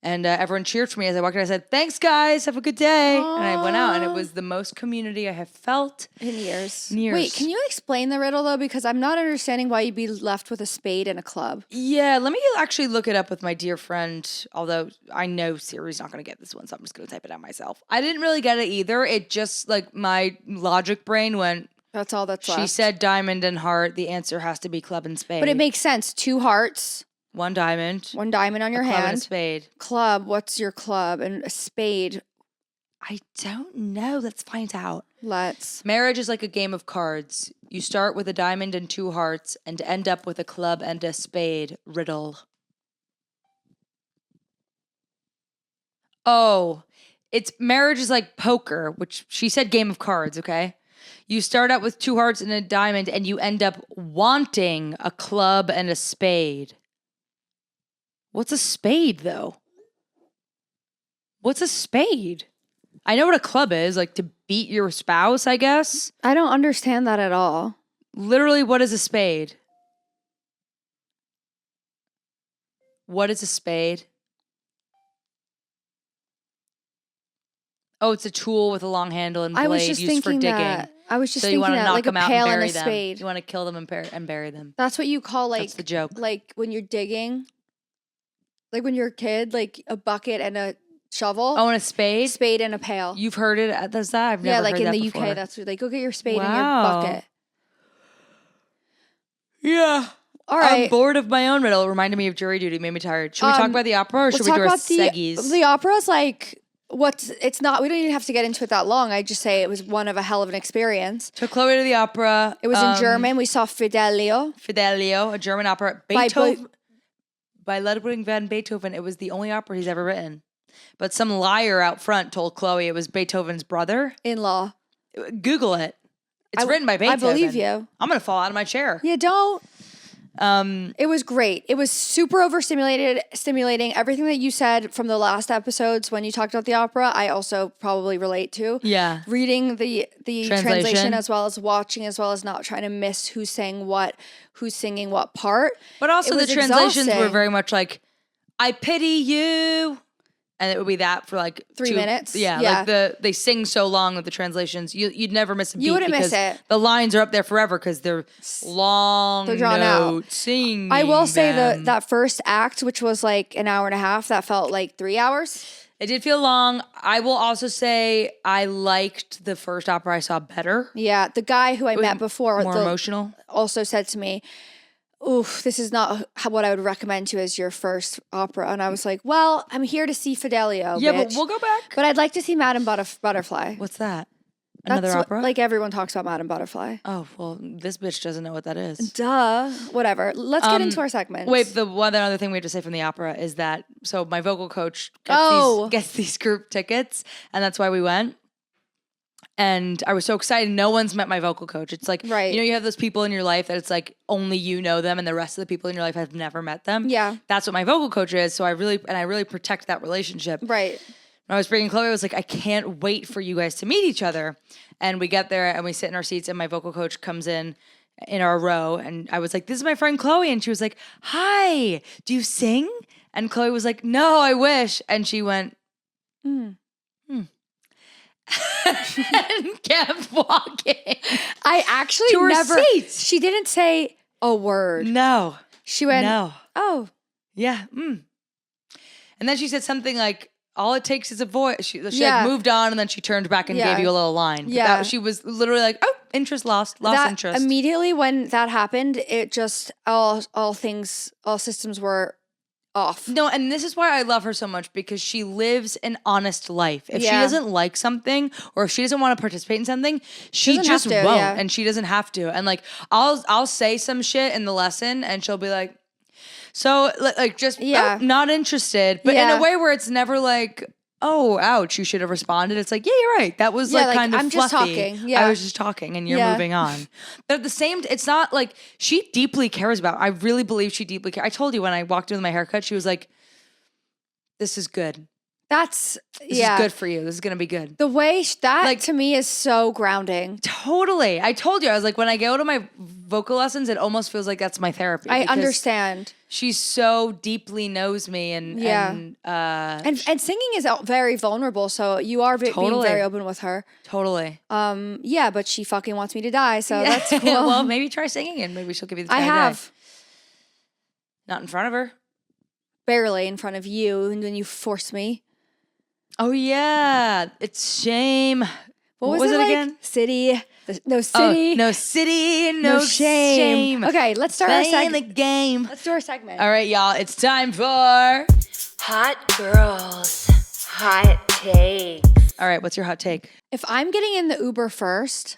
And everyone cheered for me as I walked in. I said, thanks, guys. Have a good day. Aww. And I went out, and it was the most community I have felt in years. Wait, can you explain the riddle, though? Because I'm not understanding why you'd be left with a spade and a club. Yeah, let me actually look it up with my dear friend, although I know Siri's not going to get this one, so I'm just going to type it out myself. I didn't really get it either. It just, like, my logic brain went, that's all that's left. She said diamond and heart. The answer has to be club and spade. But it makes sense. 2 hearts. 1 diamond. 1 diamond on your hand. Club and a spade. Club, what's your club? And a spade. I don't know. Let's find out. Let's. Marriage is like a game of cards. You start with a diamond and 2 hearts and end up with a club and a spade. Riddle. Oh, marriage is like poker, which she said game of cards, okay? You start out with 2 hearts and a diamond and you end up wanting a club and a spade. What's a spade, though? What's a spade? I know what a club is, like to beat your spouse, I guess. I don't understand that at all. Literally, what is a spade? What is a spade? Oh, it's a tool with a long handle and blade used for digging. I was just thinking that, like a pail and a spade. You want to kill them and bury them. That's what you call, like, that's the joke. Like when you're digging. Like when you're a kid, like a bucket and a shovel. Oh, and a spade? Spade and a pail. You've heard it? I've never heard that before. Yeah, like in the UK, that's what, like, go get your spade and your bucket. Yeah. All right. I'm bored of my own riddle. It reminded me of jury duty. Made me tired. Should we talk about the opera or should we do our seggies? The opera's like, it's not, we don't even have to get into it that long. I just say it was one of a hell of an experience. Took Chloe to the opera. It was in German. We saw Fidelio. A German opera. By Ludwig van Beethoven. It was the only opera he's ever written. But some liar out front told Chloe it was Beethoven's brother-in-law. Google it. It's written by Beethoven. I believe you. I'm going to fall out of my chair. Yeah, don't. It was great. It was super stimulating. Everything that you said from the last episodes when you talked about the opera, I also probably relate to. Yeah. Reading the translation as well as watching, as well as not trying to miss who's saying what, who's singing what part. But also the translations were very much like, I pity you. And it would be that for like 3 minutes. Yeah. Like they sing so long with the translations. You'd never miss a beat. You wouldn't miss it. The lines are up there forever because they're long. They're drawn out. Singing. I will say that first act, which was like an hour and a half, that felt like 3 hours. It did feel long. I will also say I liked the first opera I saw better. Yeah. The guy who I met before. More emotional. Also said to me, oof, this is not what I would recommend to as your first opera. And I was like, well, I'm here to see Fidelio, Yeah, bitch. but we'll go back. But I'd like to see Madame Butterfly. What's that? Another opera? Like everyone talks about Madame Butterfly. Oh, well, this bitch doesn't know what that is. Duh. Whatever. Let's get into our segments. Wait, the one other thing we have to say from the opera is that, so my vocal coach gets these group tickets, and that's why we went. And I was so excited. No one's met my vocal coach. It's like, right. You have those people in your life that it's like only you know them and the rest of the people in your life have never met them. Yeah. That's what my vocal coach is. So I really protect that relationship. Right. When I was bringing Chloe, I was like, I can't wait for you guys to meet each other. And we get there and we sit in our seats and my vocal coach comes in our row. And I was like, this is my friend Chloe. And she was like, hi, do you sing? And Chloe was like, no, I wish. And she went, and kept walking. I actually to her never. seats. She didn't say a word. No. She went, no. Oh. Yeah. And then she said something like, all it takes is a voice. She had moved on and then she turned back and gave you a little line. Yeah. She was literally like, oh, interest lost interest. Immediately when that happened, it just, all systems were off. No, and this is why I love her so much, because she lives an honest life. If she doesn't like something or if she doesn't want to participate in something, she just won't, and she doesn't have to. And like I'll say some shit in the lesson and she'll be like, so like just not interested, but in a way where it's never like, oh, ouch, you should have responded. It's like, yeah, you're right. That was like kind of I'm fluffy. just talking. Yeah. I was just talking and you're moving on. But at the same it's not like she deeply cares about. I really believe she deeply cares. I told you when I walked in with my haircut, she was like, this is good. This is good for you. This is going to be good. The way that to me is so grounding. Totally. I told you, I was like, when I go to my vocal lessons, it almost feels like that's my therapy. I understand. She so deeply knows me and singing is very vulnerable. So you are being very open with her. Totally. But she fucking wants me to die. So that's cool. Well, maybe try singing and maybe she'll give you the time I have. Not in front of her. Barely in front of you, and then you force me. Oh yeah, it's shame. What was it again? City. No city. Oh, no city. No shame. Okay, let's start our segment. the game. Let's do our segment. All right, y'all. It's time for Hot Girls Hot Takes. All right, what's your hot take? If I'm getting in the Uber first,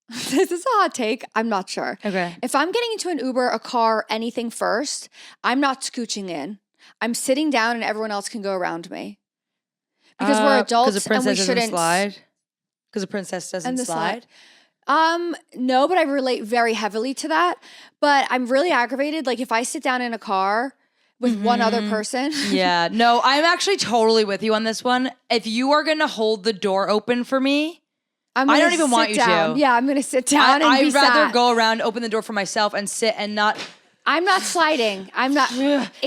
this is a hot take. I'm not sure. Okay. If I'm getting into an Uber, a car, anything first, I'm not scooching in. I'm sitting down and everyone else can go around me. Because we're adults and we shouldn't slide. Because a princess doesn't slide. No, but I relate very heavily to that. But I'm really aggravated. Like if I sit down in a car with one other person. Yeah. No, I'm actually totally with you on this one. If you are going to hold the door open for me, I don't even want you to. Yeah, I'm going to sit down and be I'd rather sat. go around, open the door for myself and sit and not... I'm not sliding. I'm not.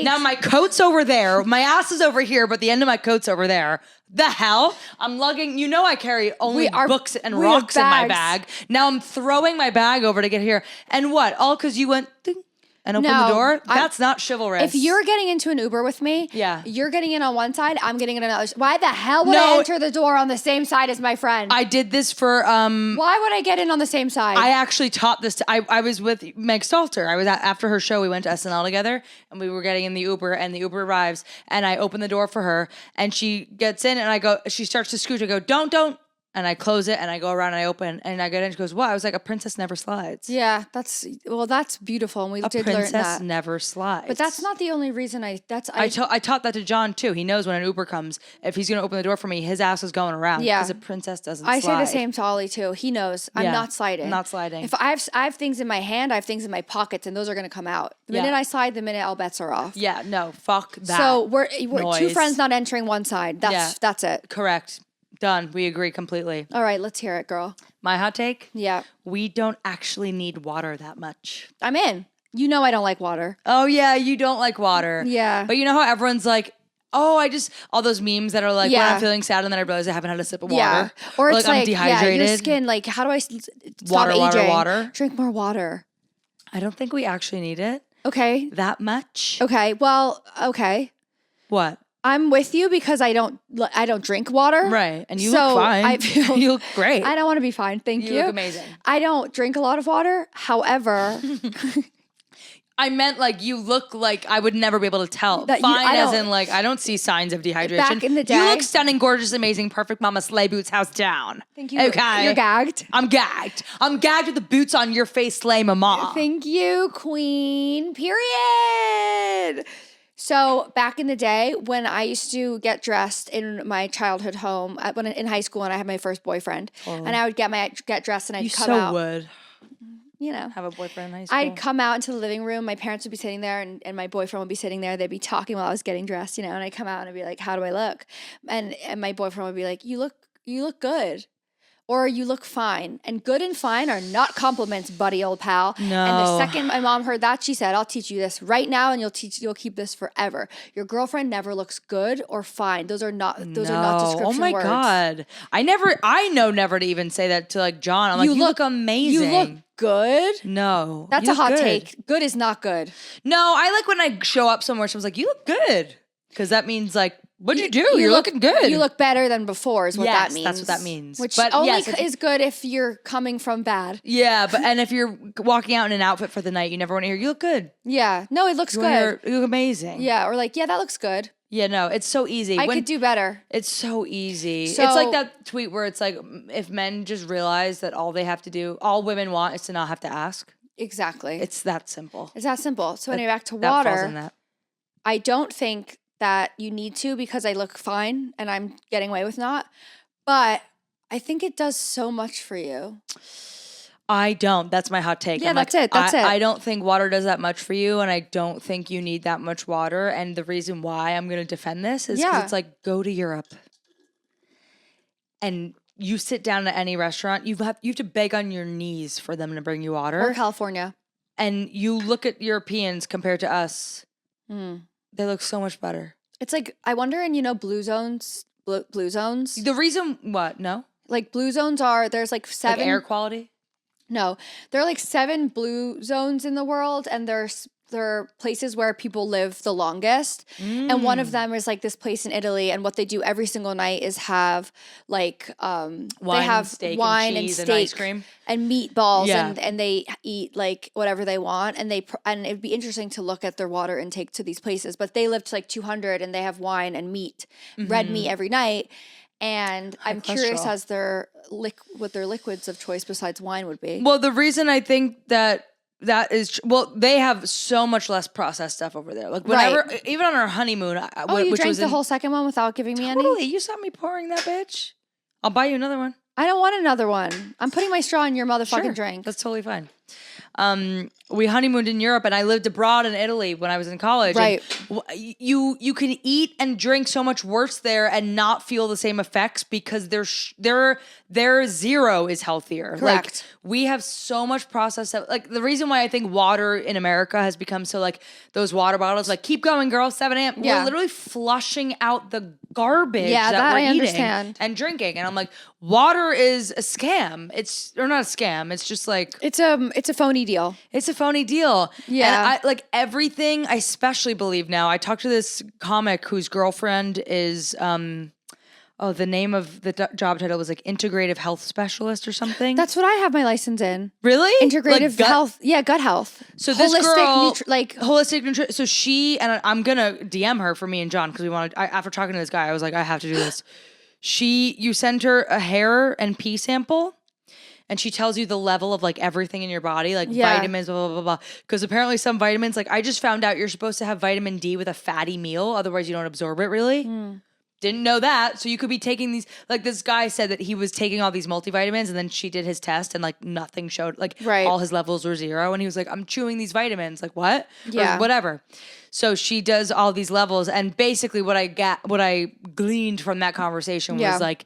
Now my coat's over there. My ass is over here, but the end of my coat's over there. The hell? I'm lugging, I carry only books and rocks in my bag. Now I'm throwing my bag over to get here. And what? All because you went ding, and opened the door? That's not chivalrous. If you're getting into an Uber with me, you're getting in on one side, I'm getting in on another. Why the hell would I enter the door on the same side as my friend? I did this for... Why would I get in on the same side? I actually taught this. I was with Meg Stalter. I was after her show. We went to SNL together, and we were getting in the Uber, and the Uber arrives, and I open the door for her, and she gets in, and I go. She starts to scooch. I go, don't. And I close it and I go around and I open and I get in. She goes, what? I was like, a princess never slides. Yeah, that's beautiful. And we did learn that. A princess never slides. But that's not the only reason I taught that to John too. He knows when an Uber comes, if he's going to open the door for me, his ass is going around. Yeah. Because a princess doesn't slide. I say the same to Ollie too. He knows. I'm not sliding. I'm not sliding. If I have things in my hand, I have things in my pockets and those are going to come out. The minute I slide, the minute all bets are off. Yeah, no, fuck that. So we're two friends not entering one side. That's it. Correct. Done. We agree completely. All right, let's hear it, girl. My hot take? Yeah. We don't actually need water that much. I'm in. You know I don't like water. Oh, yeah, you don't like water. Yeah. But you know how everyone's like, all those memes that are like, when I'm feeling sad and then I realize I haven't had a sip of water. Yeah. Or it's like I'm dehydrated. your skin, like, how do I stop Water. Drink more water. I don't think we actually need it. Okay. That much. Okay. Well, okay. What? I'm with you because I don't drink water. Right. And you look fine. You look great. I don't want to be fine. Thank you. You look amazing. I don't drink a lot of water. However, I meant like you look like I would never be able to tell. Fine as in like I don't see signs of dehydration. Back in the day. You look stunning, gorgeous, amazing, perfect mama sleigh boots house down. Thank you. Okay. You're gagged. I'm gagged. I'm gagged with the boots on your face sleigh mama. Thank you, queen. Period. So back in the day when I used to get dressed in my childhood home, in high school, and I had my first boyfriend, and I would get dressed and I'd come out. You would. Have a boyfriend in high school. I'd come out into the living room. My parents would be sitting there and my boyfriend would be sitting there. They'd be talking while I was getting dressed, and I'd come out and I'd be like, how do I look? And my boyfriend would be like, you look good. Or you look fine. And good and fine are not compliments, buddy, old pal. No. And the second my mom heard that, she said, I'll teach you this right now and you'll keep this forever. Your girlfriend never looks good or fine. Those are not description words. Oh my God. I know never to even say that to like John. I'm like, you look amazing. You look good. No. That's a hot take. Good is not good. No, I like when I show up somewhere, someone's like, you look good. Because that means like, What'd you do? You're looking good. You look better than before is what that means. That's what that means. Which but only is good if you're coming from bad. Yeah, and if you're walking out in an outfit for the night, you never want to hear, you look good. Yeah. No, it looks good. You look amazing. Yeah, or like, yeah, that looks good. Yeah, no, it's so easy. I could do better. It's so easy. So, it's like that tweet where it's like, if men just realize that all they have to do, all women want is to not have to ask. Exactly. It's that simple. It's that simple. So anyway, back to That falls water. in that. I don't think that you need to because I look fine and I'm getting away with not. But I think it does so much for you. I don't. That's my hot take. Yeah, that's it. That's it. I don't think water does that much for you, and I don't think you need that much water. And the reason why I'm going to defend this is because it's like, go to Europe and you sit down at any restaurant, you have to beg on your knees for them to bring you water. Or California. And you look at Europeans compared to us, they look so much better. It's like, I wonder in, blue zones. The reason, what? No? Like blue zones there's like 7. Like air quality? No, there are like 7 blue zones in the world, and there are places where people live the longest. And one of them is like this place in Italy, and what they do every single night is have like wine, they have steak, wine and cheese steak and ice cream and meatballs, Yeah. and they eat like whatever they want, and it'd be interesting to look at their water intake to these places. But they live to like 200, and they have wine and meat, red meat every night. And I'm curious as what their liquids of choice besides wine would be. Well, the reason I think that is, they have so much less processed stuff over there. Like whenever, even on our honeymoon, you drank the whole second one without giving me any? Totally, you saw me pouring that bitch. I'll buy you another one. I don't want another one. I'm putting my straw in your motherfucking drink. That's totally fine. We honeymooned in Europe, and I lived abroad in Italy when I was in college. Right. And you can eat and drink so much worse there and not feel the same effects because their zero is healthier. Correct. Like, we have so much processed stuff. Like, the reason why I think water in America has become so, like, those water bottles, like, keep going, girl, 7 a.m. Yeah. We're literally flushing out the garbage that we're I eating understand. and drinking. And I'm like, water is a scam. Or not a scam. It's just like, It's a phony deal. it's a phony deal. Yeah. And like everything, I especially believe now. I talked to this comic whose girlfriend is, the name of the job title was like integrative health specialist or something. That's what I have my license in. Really? Integrative health. Yeah, gut health. So this girl, holistic nutrition. So she, and I'm gonna DM her for me and John because we want to. After talking to this guy, I was like, I have to do this. You send her a hair and pee sample. And she tells you the level of like everything in your body, like vitamins, blah, blah, blah, blah. Because apparently some vitamins, like I just found out you're supposed to have vitamin D with a fatty meal. Otherwise you don't absorb it really. Didn't know that. So you could be taking these, like this guy said that he was taking all these multivitamins and then she did his test and like nothing showed, like all his levels were 0. And he was like, I'm chewing these vitamins. Like what? Yeah. Or whatever. So she does all these levels. And basically what I gleaned from that conversation was like,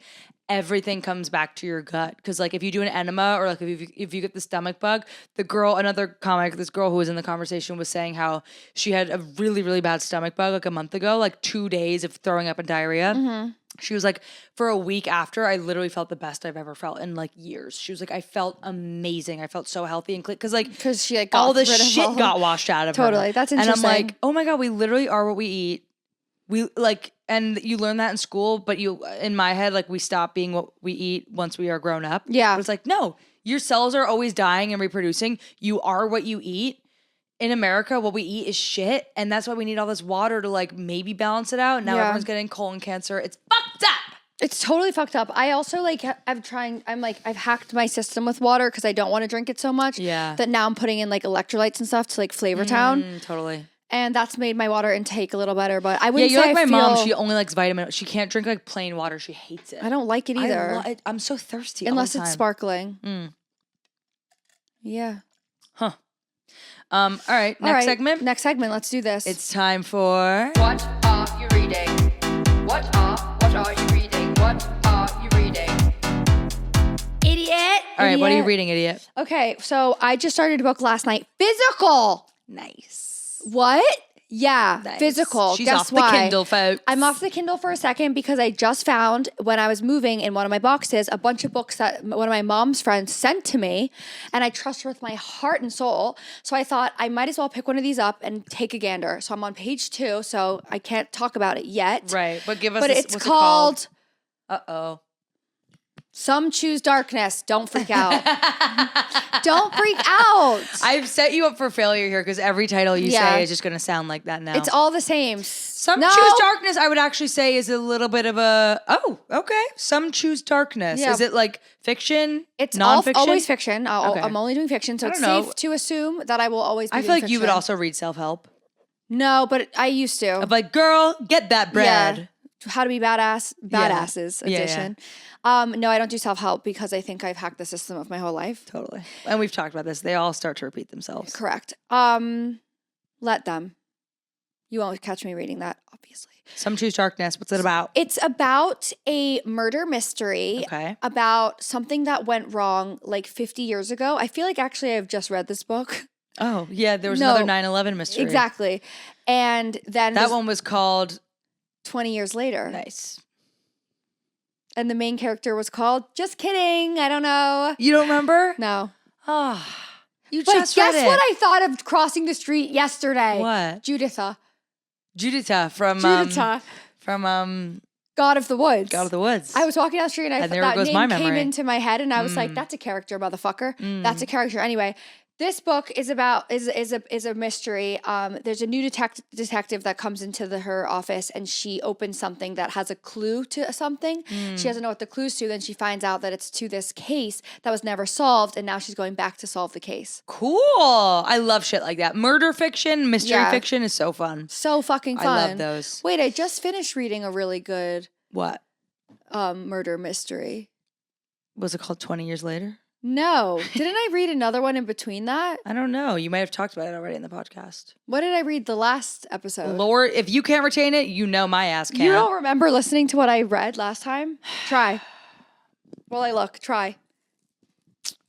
everything comes back to your gut. Because like if you do an enema or like if you get the stomach bug, this girl who was in the conversation was saying how she had a really, really bad stomach bug like a month ago, like 2 days of throwing up and diarrhea. She was like, for a week after, I literally felt the best I've ever felt in like years. She was like, I felt amazing. I felt so healthy and clean. Because she like all the shit got washed out of her. Totally. That's interesting. And I'm like, oh my God, we literally are what we eat. We like, and you learn that in school, but in my head, like we stop being what we eat once we are grown up. Yeah. But it's like, no, your cells are always dying and reproducing. You are what you eat. In America, what we eat is shit. And that's why we need all this water to like maybe balance it out. And now everyone's getting colon cancer. It's fucked up. It's totally fucked up. I also like, I've hacked my system with water because I don't want to drink it so much. Yeah. That now I'm putting in like electrolytes and stuff to like Flavor Town. Totally. And that's made my water intake a little better, but I wouldn't say you're like I my mom. She only likes vitamin. She can't drink like plain water. She hates it. I don't like it either. I'm so thirsty unless all the time. It's sparkling. Yeah. Huh. All right. Next segment. Next segment. Let's do this. It's time for What are you reading? What are you reading? What are you reading? Idiot. All right. What are you reading, idiot? Okay. So I just started a book last night. Physical. Nice. What? Yeah, Nice. physical. She's Guess off why? the Kindle, folks. I'm off the Kindle for a second because I just found when I was moving in one of my boxes a bunch of books that one of my mom's friends sent to me, and I trust her with my heart and soul. So I thought I might as well pick one of these up and take a gander. So I'm on page 2, so I can't talk about it yet. Right, but give us. But this, it's what's called it called? Some Choose Darkness. Don't freak out. Don't freak out. I've set you up for failure here because every title you Yeah. say is just going to sound like that now. It's all the same. Some No. Choose Darkness, I would actually say, is a little bit of a, okay. Some Choose Darkness. Yeah. Is it like fiction? It's nonfiction? always fiction. Okay. I'm only doing fiction, so I it's don't know. safe to assume that I will always be I doing feel like you would fiction. also read self-help. No, but I used to. Of like, girl, get that bread. Yeah. How to be badasses Yeah, edition. No, I don't do self-help because I think I've hacked the system of my whole life. Totally. And we've talked about this. They all start to repeat themselves. Correct. Let them. You won't catch me reading that, obviously. Some Choose Darkness. What's it about? It's about a murder mystery. Okay. About something that went wrong like 50 years ago. I feel like actually I've just read this book. Oh, yeah. There was No. another 9/11 mystery. Exactly. And then That one was called 20 years later. Nice. And the main character was called, just kidding, I don't know. You don't remember? No. Oh, you But just guess read it. what I thought of crossing the street yesterday? What? Juditha. Juditha from Juditha. God of the Woods. God of the Woods. I was walking down the street and there that goes name my came memory. into my head and I was like, that's a character, motherfucker. That's a character. Anyway, this book is about is a mystery. There's a new detective that comes into her office and she opens something that has a clue to something. She doesn't know what the clue's to. Then she finds out that it's to this case that was never solved, and now she's going back to solve the case. Cool. I love shit like that. Murder fiction, mystery fiction is so fun. So fucking fun. I love those. Wait, I just finished reading a really good What? murder mystery. Was it called 20 Years Later? No. Didn't I read another one in between that? I don't know. You might have talked about it already in the podcast. What did I read the last episode? Lord, if you can't retain it, you know my ass can't. You don't remember listening to what I read last time? Try. While I look, try.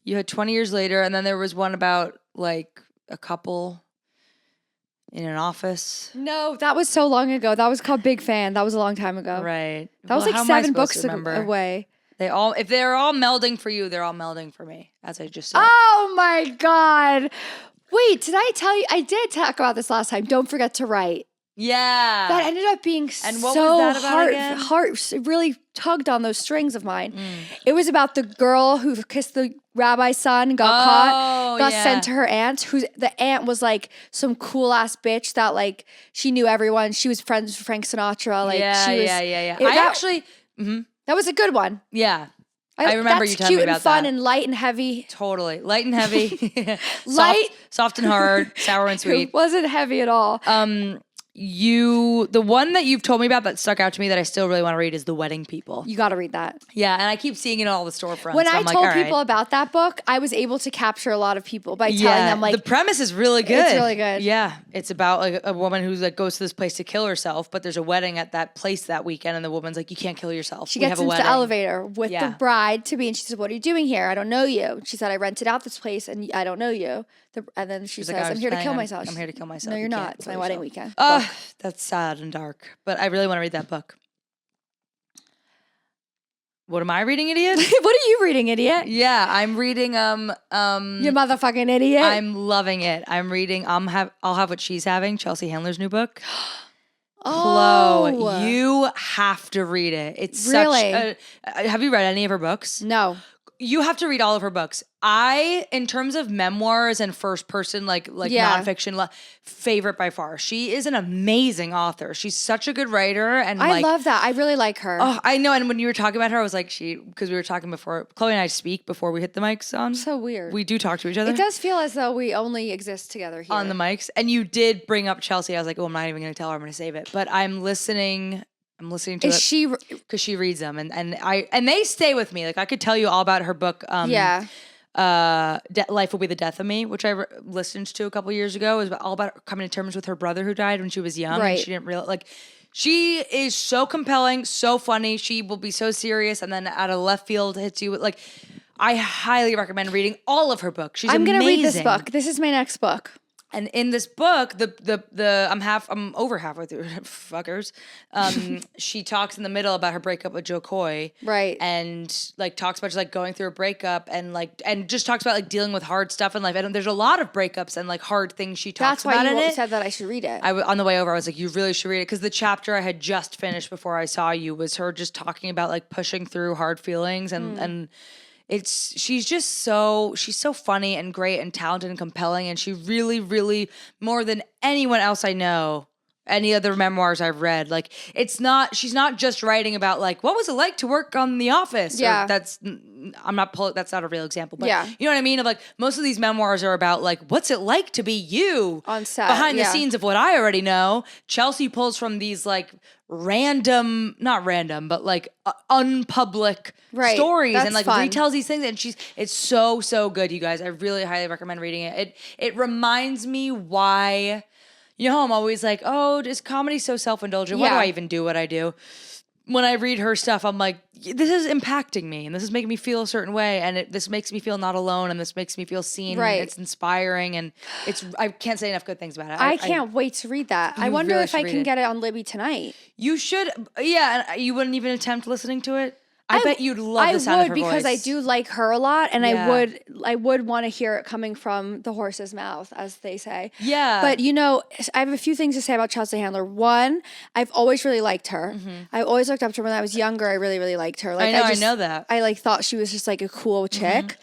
You had 20 Years Later, and then there was one about like a couple in an office. No, that was so long ago. That was called Big Fan. That was a long time ago. Right. That was Well, like how am I 7 supposed books to remember? away. If they're all melding for you, they're all melding for me, as I just said. Oh my God. Wait, did I tell you? I did talk about this last time. Don't forget to write. Yeah. That ended up being And what so was that about again? it really tugged on those strings of mine. It was about the girl who kissed the rabbi's son and got caught, got yeah. sent to her aunt, the aunt was like some cool ass bitch that like she knew everyone. She was friends with Frank Sinatra. Like yeah, she was, yeah. That was a good one. Yeah. I remember you telling me about That's cute and fun that. and light and heavy. Totally. Light and heavy. Light. Soft and hard. Sour and sweet. It wasn't heavy at all. The one that you've told me about that stuck out to me that I still really want to read is The Wedding People. You got to read that. Yeah, and I keep seeing it in all the storefronts. When so I I'm like, told all right. people about that book, I was able to capture a lot of people by telling them like the premise is really good. It's really good. Yeah, it's about like a woman who's like goes to this place to kill herself, but there's a wedding at that place that weekend, and the woman's like, "You can't kill yourself." she We gets have a into wedding. the elevator with Yeah. the bride to be, and she says, "What are you doing here? I don't know you." She said, "I rented out this place, and I don't know you." And then she She's says, like, "I'm here to kill myself." I'm here to kill myself. No, You you're can't not. It's kill my wedding yourself. weekend. Oh, that's sad and dark, but I really want to read that book. What am I reading, idiot? What are you reading, idiot? Yeah, I'm reading. You motherfucking idiot. I'm loving it. I'm reading. I'll have what she's having. Chelsea Handler's new book. Chlo, Oh. you have to read it. It's Really? such. Have you read any of her books? No. You have to read all of her books. In terms of memoirs and first person, like Yeah. nonfiction, favorite by far. She is an amazing author. She's such a good writer, and I love that. I really like her. Oh, I know. And when you were talking about her, I was like, because we were talking before. Chloe and I speak before we hit the mics on. So weird. We do talk to each other. It does feel as though we only exist together here. On the mics. And you did bring up Chelsea. I was like, oh, I'm not even going to tell her. I'm going to save it. But I'm listening to Is it she? because she reads them, and they stay with me. Like I could tell you all about her book. Yeah. Life Will Be the Death of Me, which I listened to a couple years ago. It was all about coming to terms with her brother who died when she was young. Right. And she didn't realize, like, she is so compelling, so funny. She will be so serious, and then out of left field hits you with, like, I highly recommend reading all of her books. She's I'm amazing. gonna read this book. This is my next book. And in this book, I'm over halfway through fuckers. She talks in the middle about her breakup with Joe Coy. Right. And like talks about just like going through a breakup and just talks about like dealing with hard stuff in life. And there's a lot of breakups and like hard things she talks about in it. That's why you said that I should read it. On the way over, I was like, you really should read it. Because the chapter I had just finished before I saw you was her just talking about like pushing through hard feelings and she's so funny and great and talented and compelling, and she really, really, more than anyone else I know, any other memoirs I've read, like she's not just writing about like what was it like to work on The Office. Yeah, that's not a real example, but yeah, you know what I mean. Of like most of these memoirs are about like what's it like to be you on set behind the scenes of what I already know. Chelsea pulls from these like not random, but like unpublic stories. That's and like fun. Retells these things, and it's so good, you guys. I really highly recommend reading it. It reminds me why, you know, I'm always like, oh, is comedy so self-indulgent? Why do I even do what I do? When I read her stuff, I'm like, this is impacting me, and this is making me feel a certain way, and this makes me feel not alone, and this makes me feel seen. Right. And it's inspiring, and I can't say enough good things about it. I can't wait to read that. I wonder if I can get it on Libby tonight. You should. Yeah, and you wouldn't even attempt listening to it? I bet you'd love the sound of her voice. I would, because I do like her a lot, and I would want to hear it coming from the horse's mouth, as they say. Yeah. But you know, I have a few things to say about Chelsea Handler. One, I've always really liked her. Mm-hmm. I always looked up to her when I was younger. I really, really liked her. Like, I know that. I like thought she was just like a cool chick. Mm-hmm.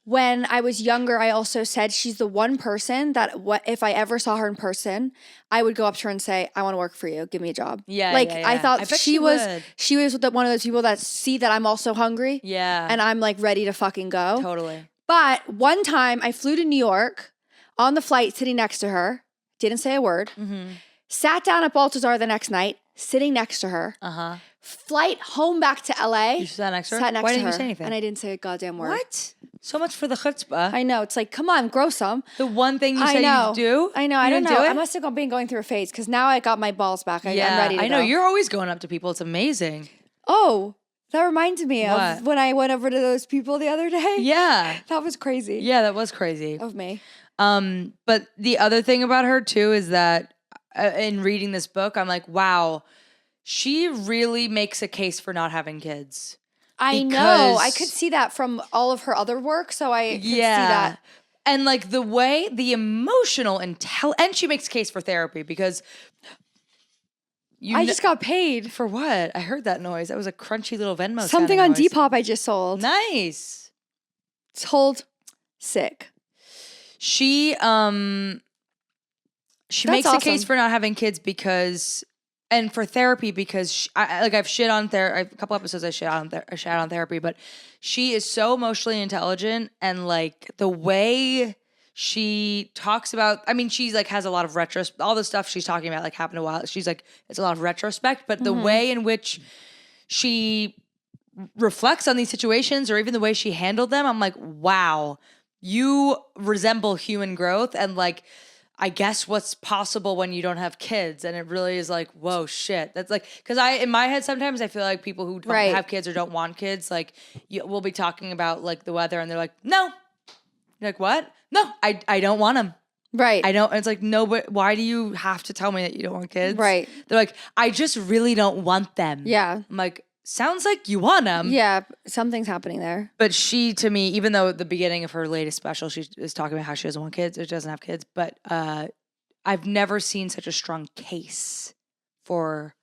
When I was younger, I also said she's the one person that if I ever saw her in person, I would go up to her and say, I want to work for you. Give me a job. Yeah. Like, I thought she was one of those people that see that I'm also hungry. Yeah. And I'm like ready to fucking go. Totally. But one time I flew to New York on the flight, sitting next to her, didn't say a word, sat down at Baltazar the next night, sitting next to her. Uh-huh. Flight home back to LA. You sat next to her? Why didn't you say anything? And I didn't say a goddamn word. What? So much for the chutzpah. I know. It's like, come on, grow some. The one thing you say you do? I know. I don't know. I must have been going through a phase because now I got my balls back. I'm ready to go. I know. You're always going up to people. It's amazing. Oh, that reminds me of when I went over to those people the other day. Yeah. That was crazy. Yeah, that was crazy. Of me. But the other thing about her too is that in reading this book, I'm like, wow, she really makes a case for not having kids. I know. I could see that from all of her other work, so I could see that. And like the emotional and she makes a case for therapy because I just got paid. For what? I heard that noise. That was a crunchy little Venmo. Something on Depop I just sold. Nice. Sold. Sick. She makes a case for not having kids because. And for therapy, because I've shit on a couple episodes I shit on therapy, but she is so emotionally intelligent, and like the way she talks about, I mean, she's like has a lot of all the stuff she's talking about like happened a while. She's like, it's a lot of retrospect, but the way in which she reflects on these situations, or even the way she handled them, I'm like, wow, you resemble human growth and like. I guess what's possible when you don't have kids. And it really is like, whoa, shit. That's like, because in my head, sometimes I feel like people who don't have kids or don't want kids, like, we'll be talking about like the weather and they're like, no. You're like, what? No, I don't want them. Right. I don't. It's like, no, but why do you have to tell me that you don't want kids? Right. They're like, I just really don't want them. Yeah. I'm like, sounds like you want them. Yeah, something's happening there. But she, to me, even though at the beginning of her latest special, she is talking about how she doesn't want kids or she doesn't have kids, but I've never seen such a strong case for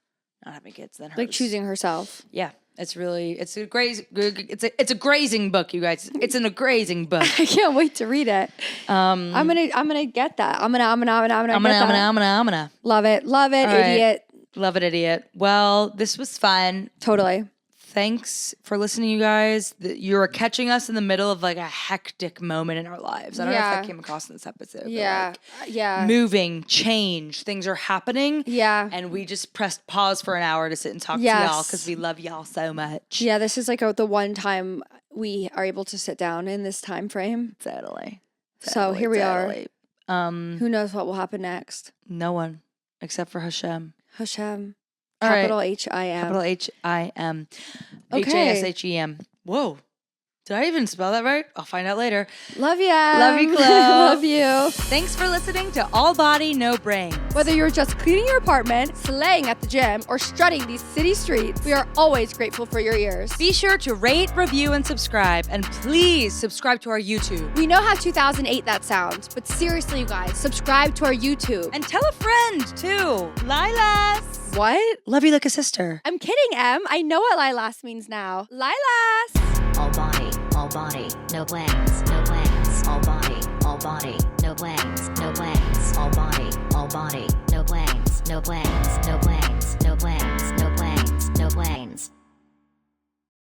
not having kids than hers. Like choosing herself. Yeah, it's a grazing book, you guys. It's a grazing book. I can't wait to read it. I'm gonna get that. I'm gonna. Love it, idiot. Love it, idiot. Well, this was fun. Totally. Thanks for listening, you guys. You're catching us in the middle of like a hectic moment in our lives. I don't know if that came across in this episode. Yeah. Like, moving, change, things are happening. Yeah. And we just pressed pause for an hour to sit and talk to y'all because we love y'all so much. Yeah, this is like the one time we are able to sit down in this time frame. Totally. So here we are. Who knows what will happen next? No one, except for Hashem. Hashem. Capital H-I-M. Capital H-I-M. Okay. H-A-S-H-E-M. Whoa. Did I even spell that right? I'll find out later. Love you. Love you, chlo. Love you. Thanks for listening to All Body, No Brains. Whether you're just cleaning your apartment, slaying at the gym, or strutting these city streets, we are always grateful for your ears. Be sure to rate, review, and subscribe. And please subscribe to our YouTube. We know how 2008 that sounds, but seriously, you guys, subscribe to our YouTube. And tell a friend, too. Lilas. What? Love you like a sister. I'm kidding, Em. I know what Lilas means now. Lilas. All body, no blends, no blends. All body, no blends, no blends. All body, no blends, no blends.